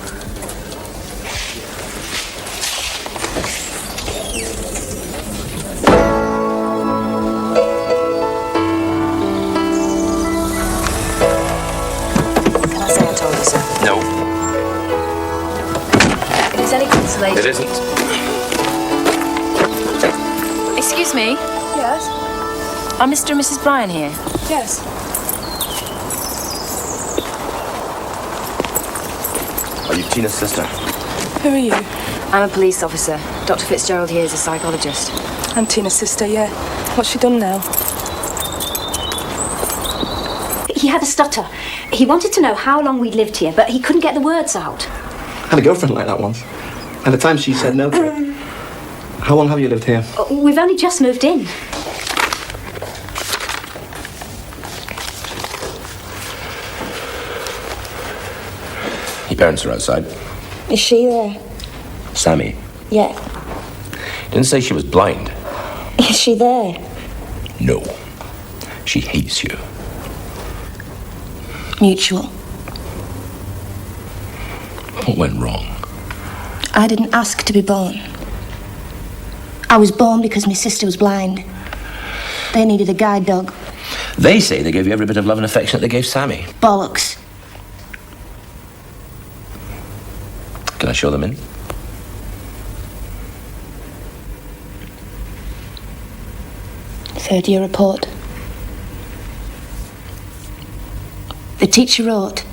Can I say I told you so? No. If there's any consolation... It isn't. Excuse me. Yes? Are Mr. and Mrs. Bryan here? Yes. Are you Tina's sister? Who are you? I'm a police officer. Dr. Fitzgerald here is a psychologist. I'm Tina's sister, yeah. What's she done now? He had a stutter. He wanted to know how long we'd lived here, but he couldn't get the words out. I had a girlfriend like that once. At the time, she said no to it. How long have you lived here? We've only just moved in. Your parents are outside. Is she there? Sammy. Yeah. Didn't say she was blind. Is she there? No. She hates you. Mutual. What went wrong? I didn't ask to be born. I was born because my sister was blind. They needed a guide dog. They say they gave you every bit of love and affection that they gave Sammy. Bollocks. Can I show them in? Third year report. The teacher wrote,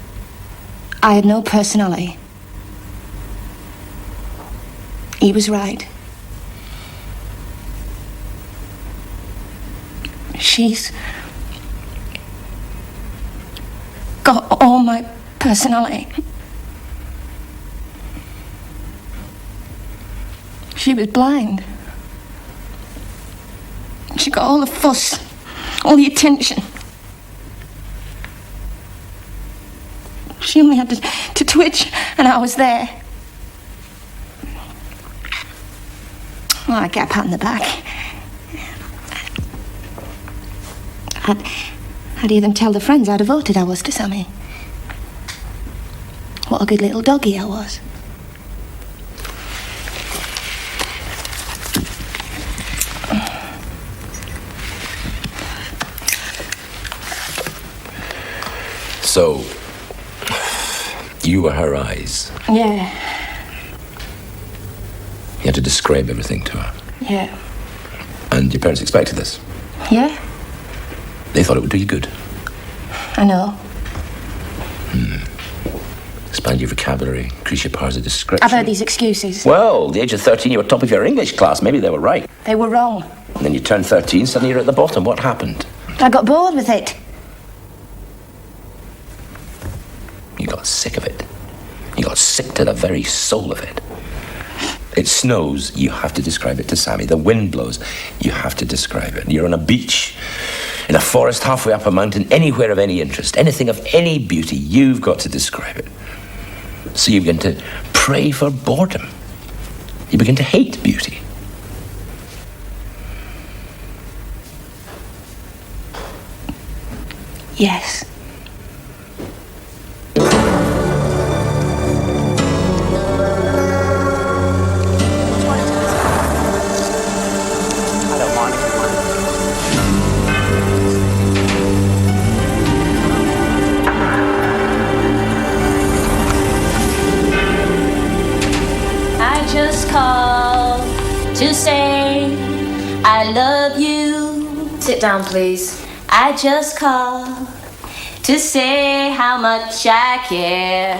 I had no personality. He was right. She's got all my personality. She was blind. She got all the fuss, all the attention. She only had to twitch, and I was there. Well, I get a pat on the back. I'd even tell the friends how devoted I was to Sammy. What a good little doggy I was. So, you were her eyes. Yeah, You had to describe everything to her. yeah, And your parents expected this. yeah, They thought it would do you good. I know. Expand your vocabulary, increase your powers of description. I've heard these excuses. Well, the age of 13, you were top of your English class. Maybe they were right. They were wrong. And then you turned 13, suddenly you're at the bottom. What happened? I got bored with it. You got sick of it. You got sick to the very soul of it. It snows, you have to describe it to Sammy. The wind blows, you have to describe it. You're on a beach, in a forest, halfway up a mountain, anywhere of any interest, anything of any beauty, you've got to describe it. So you begin to pray for boredom. You begin to hate beauty. Yes. to say I love you. Sit down, please. I just called to say how much I care.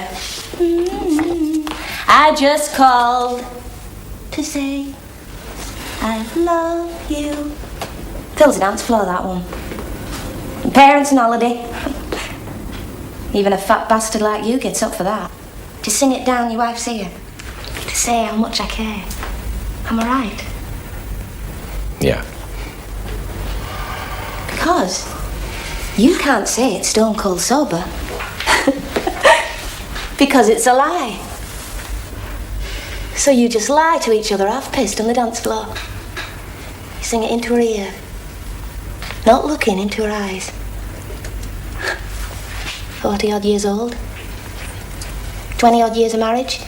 I just called to say I love you. Fills the dance floor, that one. Parents on holiday. Even a fat bastard like you gets up for that. To sing it down your wife's ear. To say how much I care. Am I right? Yeah. Because you can't say it's stone cold sober. Because it's a lie. So you just lie to each other half-pissed on the dance floor. You sing it into her ear. Not looking into her eyes. 40-odd years old. 20-odd years of marriage.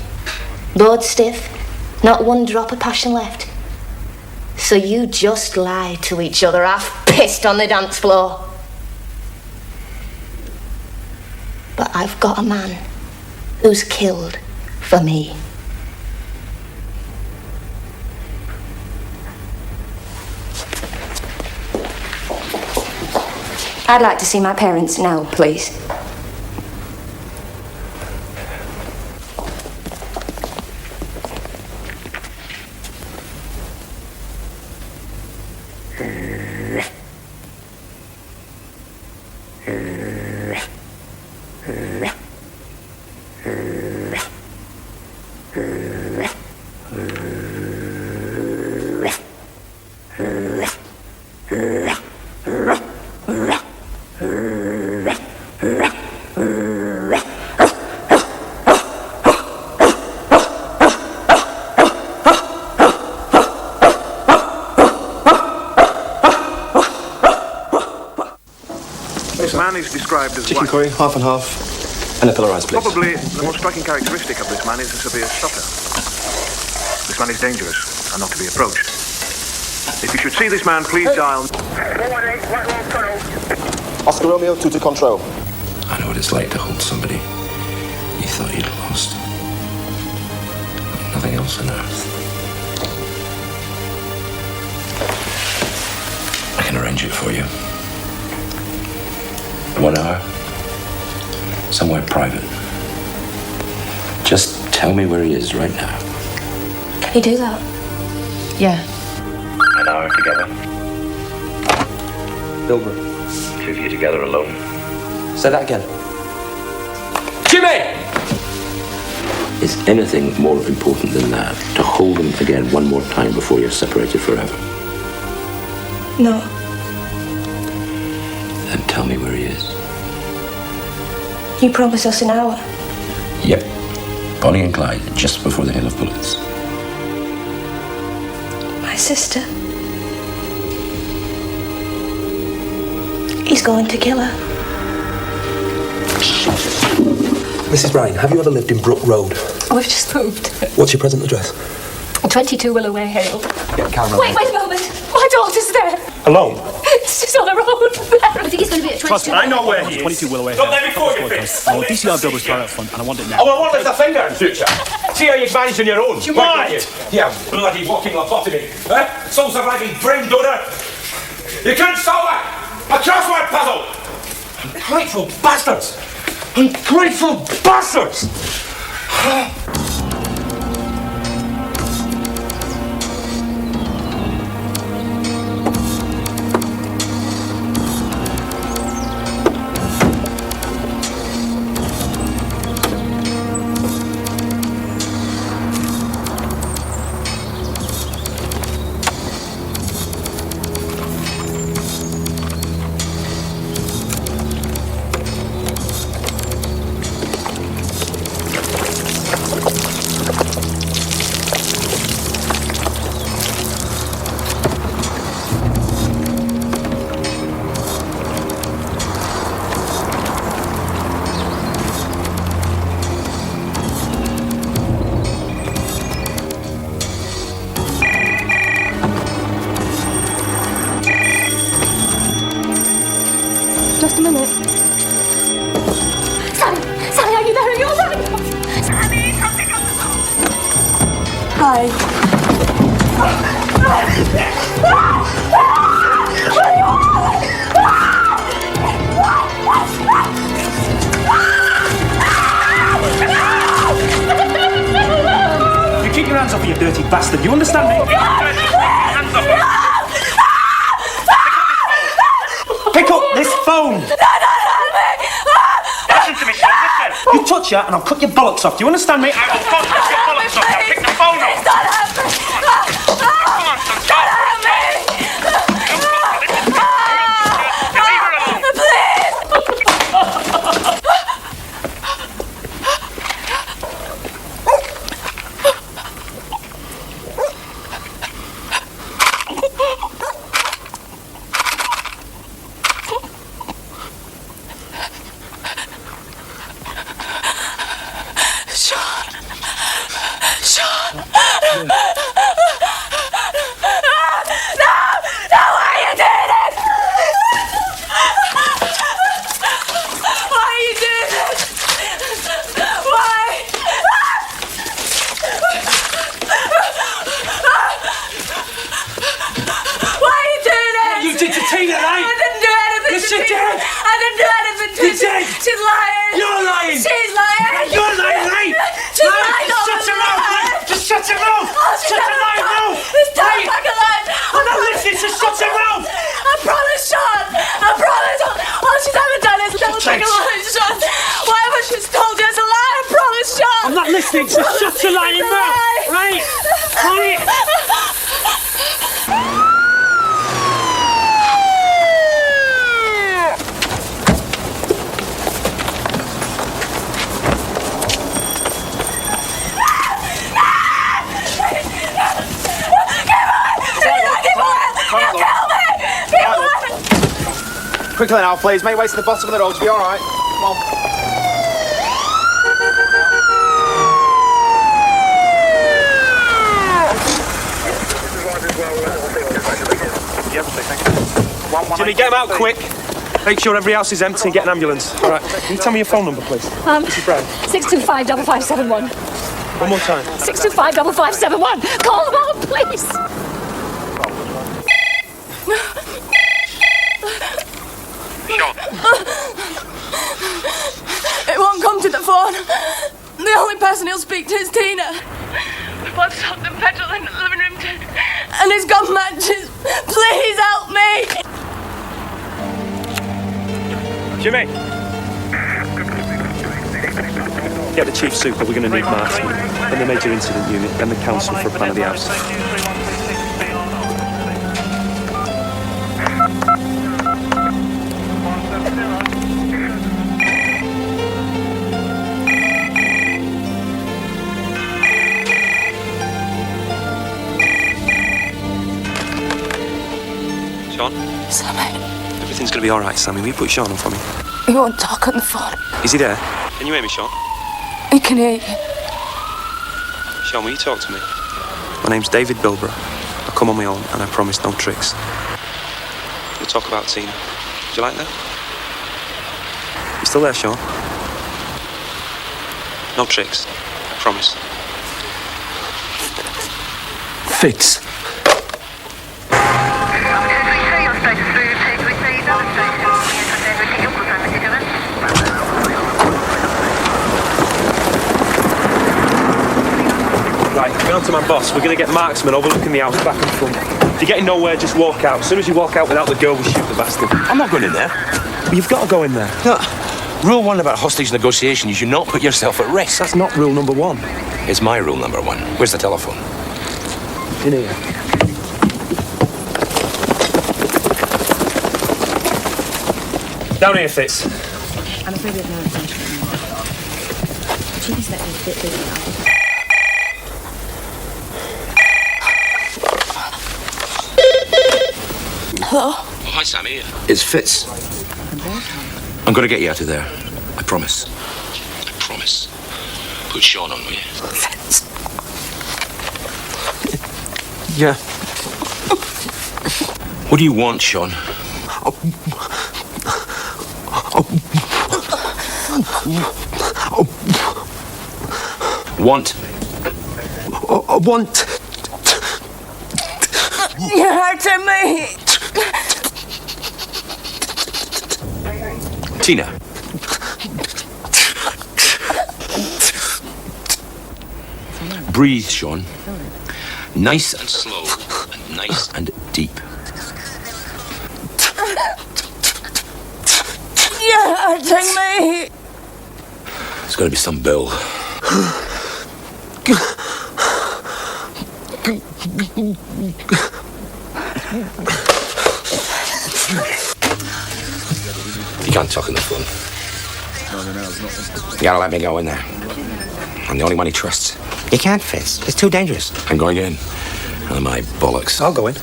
Bored stiff. Not one drop of passion left. So you just lie to each other half-pissed on the dance floor. But I've got a man who's killed for me. I'd like to see my parents now, please. This man is described as Chicken white. curry, half and half, and a pillar rice, please. Probably the most striking characteristic of this man is a severe stutter. This man is dangerous and not to be approached. If you should see this man, please dial... Oscar Romeo, 2 to control. I know what it's like to hold somebody you thought you'd lost. Nothing else on earth. I can arrange it for you. 1 hour. Somewhere private. Just tell me where he is right now. Can you do that? Yeah. An hour together. Bilbrook. 2 of you together alone. Say that again. Jimmy! Is anything more important than that? To hold him again one more time before you're separated forever? No. Then tell me where he is. You promised us an hour. Yep. Bonnie and Clyde, just before the hail of bullets. My sister. He's going to kill her. Mrs. Bryan, have you ever lived in Brook Road? We've just moved. What's your present address? 22 Willoway Hale. Get Karen. Wait a moment. My daughter's there. Alone? She's on her own. I think it's going to be at 22. I know where he is. 22 Willoway. Stop there before you fist. I want DCR Dover's car out front, and I want it now. Oh, I want lift a finger in future. See how you manage on your own. You Why might. don't you? Yeah, bloody walking lobotomy. Eh? Soul surviving brain donor. You couldn't solve it. A crossword puzzle. Ungrateful bastards. Ungrateful bastards. Just a minute. Sally! Sally, are you there? Are you all right? Sally, come pick up the phone. Hi. bastard. You understand me? Pick up this phone! Listen to me, son, listen. You touch her and I'll cut your bollocks off. Do you understand me? I will cut your bollocks off. Now pick the phone up. Come on, son, stop. Leave her alone. Just shut your lying mouth, right? Right? Quickly now, please. Make way to the bottom of the road to be all right. Come on. Jimmy, get him out quick. Make sure every house is empty and get an ambulance. All right. Can you tell me your phone number, please? Mrs. Brown. 625 5571. One more time. 625 5571. Call them out, please. It won't come to the phone. The only person he'll speak to is Tina. I've stopped the petrol in the living room and he's got matches. Please help me. Jimmy. Get the chief super. We're going to need marksmen. Then the major incident unit. Then the council for a plan of the house. Sean? Sammy. Everything's going to be all right, Sammy. Will you put Sean on for me? He won't talk on the phone. Is he there? Can you hear me, Sean? He can hear you. Sean, will you talk to me? My name's David Bilborough. I come on my own and I promise no tricks. We'll talk about Tina. Would you like that? You still there, Sean? No tricks. I promise. Fitz. Right, get on to my boss. We're going to get marksmen overlooking the house back and front. If you're getting nowhere, just walk out. As soon as you walk out without the girl, we shoot the bastard. I'm not going in there. Well, you've got to go in there. No. Rule 1 about hostage negotiation, you should not put yourself at risk. That's not rule number 1. It's my rule number 1. Where's the telephone? In here. Down here, Fitz. I'm afraid we have no information at the moment. The chief inspector is a bit busy now. Hello? Hi, Sammy. It's Fitz. I'm going to get you out of there. I promise. I promise. Put Sean on, will you? Fitz. Yeah. What do you want, Sean? Want? I want... You're hurting me. Tina. Breathe, Sean. Nice and slow, and nice and deep. You're hurting me. There's got to be some bill. You can't talk on the phone. You gotta let me go in there. I'm the only one he trusts. You can't, Fitz. It's too dangerous. I'm going in. Oh, my bollocks. I'll go in.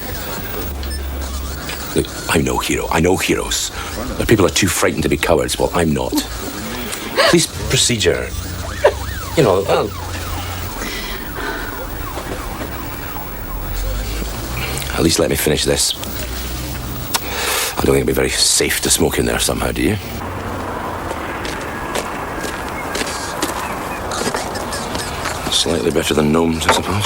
Look, I'm no hero. I know heroes. But people are too frightened to be cowards. Well, I'm not. Police procedure. You know, well... At least let me finish this. I don't think it'd be very safe to smoke in there somehow, do you? Slightly better than gnomes, I suppose.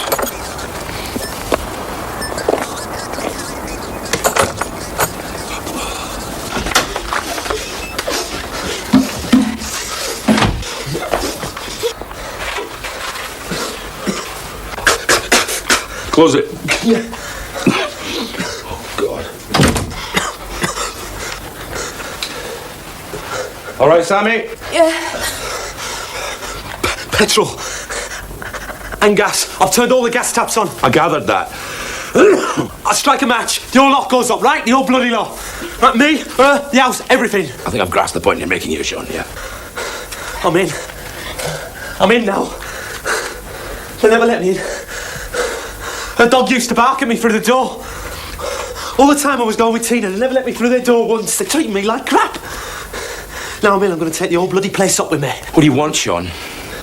Close it. Yeah. Oh, God. All right, Sammy? Yeah. Petrol. And gas. I've turned all the gas taps on. I gathered that. I strike a match. The whole lot goes up, right? The whole bloody lot. Right, me, her, the house, everything. I think I've grasped the point you're making here, Sean, yeah. I'm in. I'm in now. They never let me in. Her dog used to bark at me through the door. All the time I was going with Tina, they never let me through their door once. They treated me like crap. Now I'm in, I'm going to take the whole bloody place up with me. What do you want, Sean?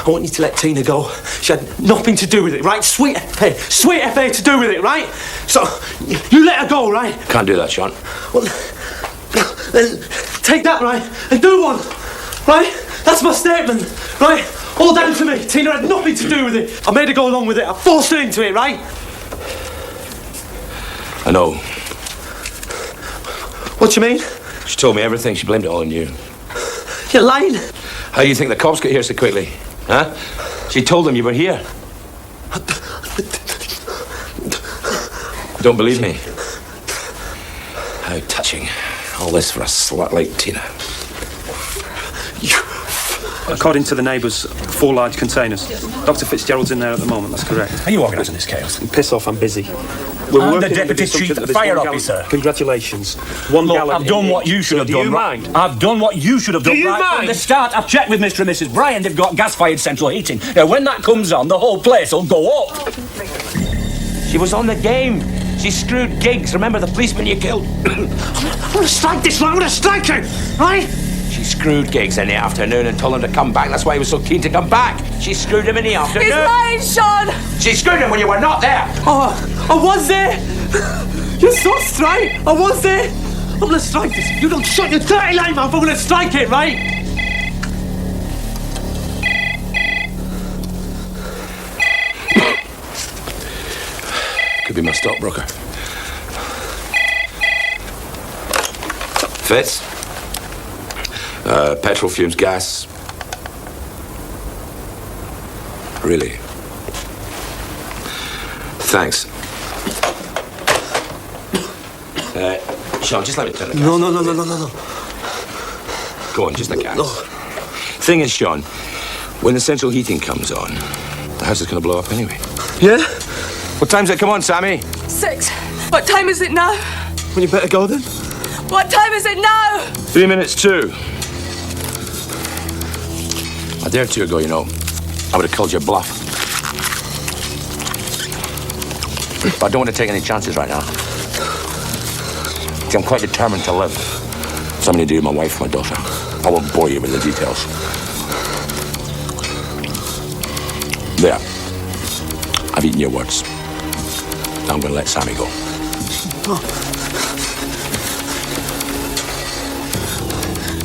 I want you to let Tina go. She had nothing to do with it, right? Sweet FA to do with it, right? So, you let her go, right? Can't do that, Sean. Well, then take that, right? And do one, right? That's my statement, right? All down to me. Tina had nothing to do with it. I made her go along with it. I forced her into it, right? I know. What do you mean? She told me everything. She blamed it all on you. You're lying. How do you think the cops got here so quickly? Huh? She told them you were here. Don't believe me? How touching. All this for a slut like Tina. According to the neighbours, 4 large containers. Dr. Fitzgerald's in there at the moment, that's correct. Are you organising this chaos? Piss off, I'm busy. I'm the Deputy Chief Fire Officer. Congratulations. One Look, gallon. I've done what you should have done. Do you mind? I've done what you should have done. Do you right mind? from the start. I've checked with Mr. and Mrs. Bryan. They've got gas-fired central heating. Now, when that comes on, the whole place will go up. She was on the game. She screwed gigs. Remember the policeman you killed? I'm gonna strike this one. I'm gonna strike her, right? She screwed Giggs in the afternoon and told him to come back. That's why he was so keen to come back. She screwed him in the afternoon. He's lying, Sean. She screwed him when you were not there. Oh, I was there. You're so straight. I was there. I'm gonna strike this. You don't shut your dirty line mouth. I'm gonna strike it, right? Could be my stockbroker. Fitz? Petrol fumes, gas. Really? Thanks. Sean, just let me turn the gas. No. Go on, just the gas. No. Thing is, Sean, when the central heating comes on, the house is going to blow up anyway. Yeah? What time's it come on, Sammy? 6. What time is it now? Well, you better go then. What time is it now? 3 minutes to. A day or two ago, you know, I would have called you a bluff. But I don't want to take any chances right now. See, I'm quite determined to live. Something to do with my wife, my daughter. I won't bore you with the details. There. I've eaten your words. Now I'm going to let Sammy go.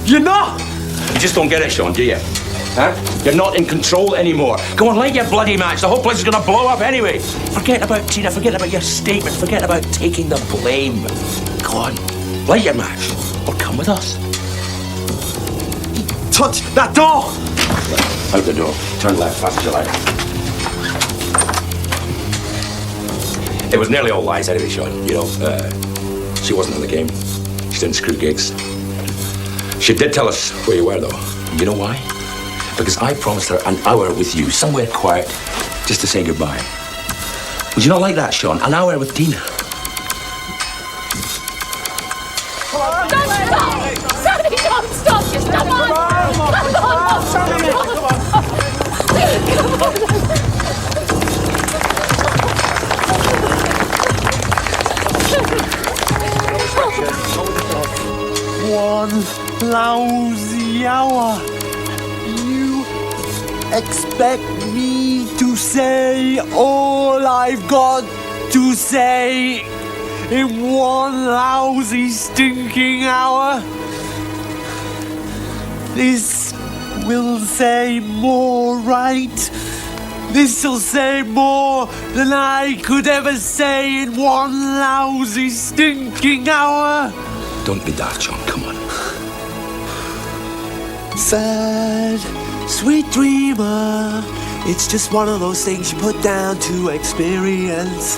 You're not! You just don't get it, Sean, do you? Huh? You're not in control anymore. Go on, light your bloody match. The whole place is going to blow up anyway. Forget about Tina. Forget about your statement. Forget about taking the blame. Go on, light your match. Or come with us. Touch that door! Out the door. Turn left, fast as you like. It was nearly all lies anyway, Sean. You know, she wasn't in the game. She didn't screw gigs. She did tell us where you were, though. You know why? Because I promised her an hour with you, somewhere quiet, just to say goodbye. Would you not like that, Sean? An hour with Tina? Don't stop! Sonny, don't stop! Just come on! One lousy hour. You expect me to say all I've got to say in one lousy stinking hour? This will say more, right? This'll say more than I could ever say in one lousy stinking hour. Don't be daft, Sean. Come on. Sad, sweet dreamer. It's just one of those things you put down to experience.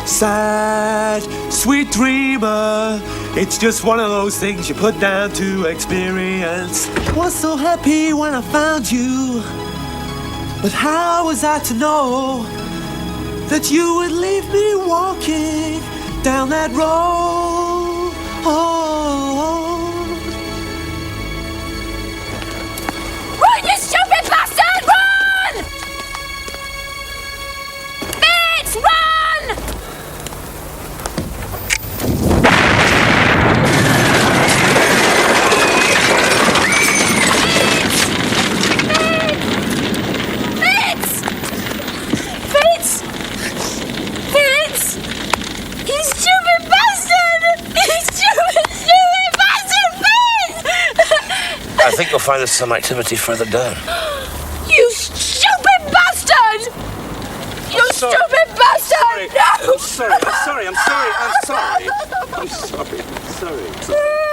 Sad, sweet dreamer. It's just one of those things you put down to experience. Was so happy when I found you, but how was I to know that you would leave me walking down that road? Run, you stupid bastard! Run! Fitz, run! Fitz! Fitz! Fitz! You stupid bastard! You stupid bastard, Fitz! I think you'll find there's some activity further down. You stupid bastard! You stupid bastard! No! I'm sorry. I'm sorry. I'm sorry. I'm sorry. I'm sorry. I'm sorry.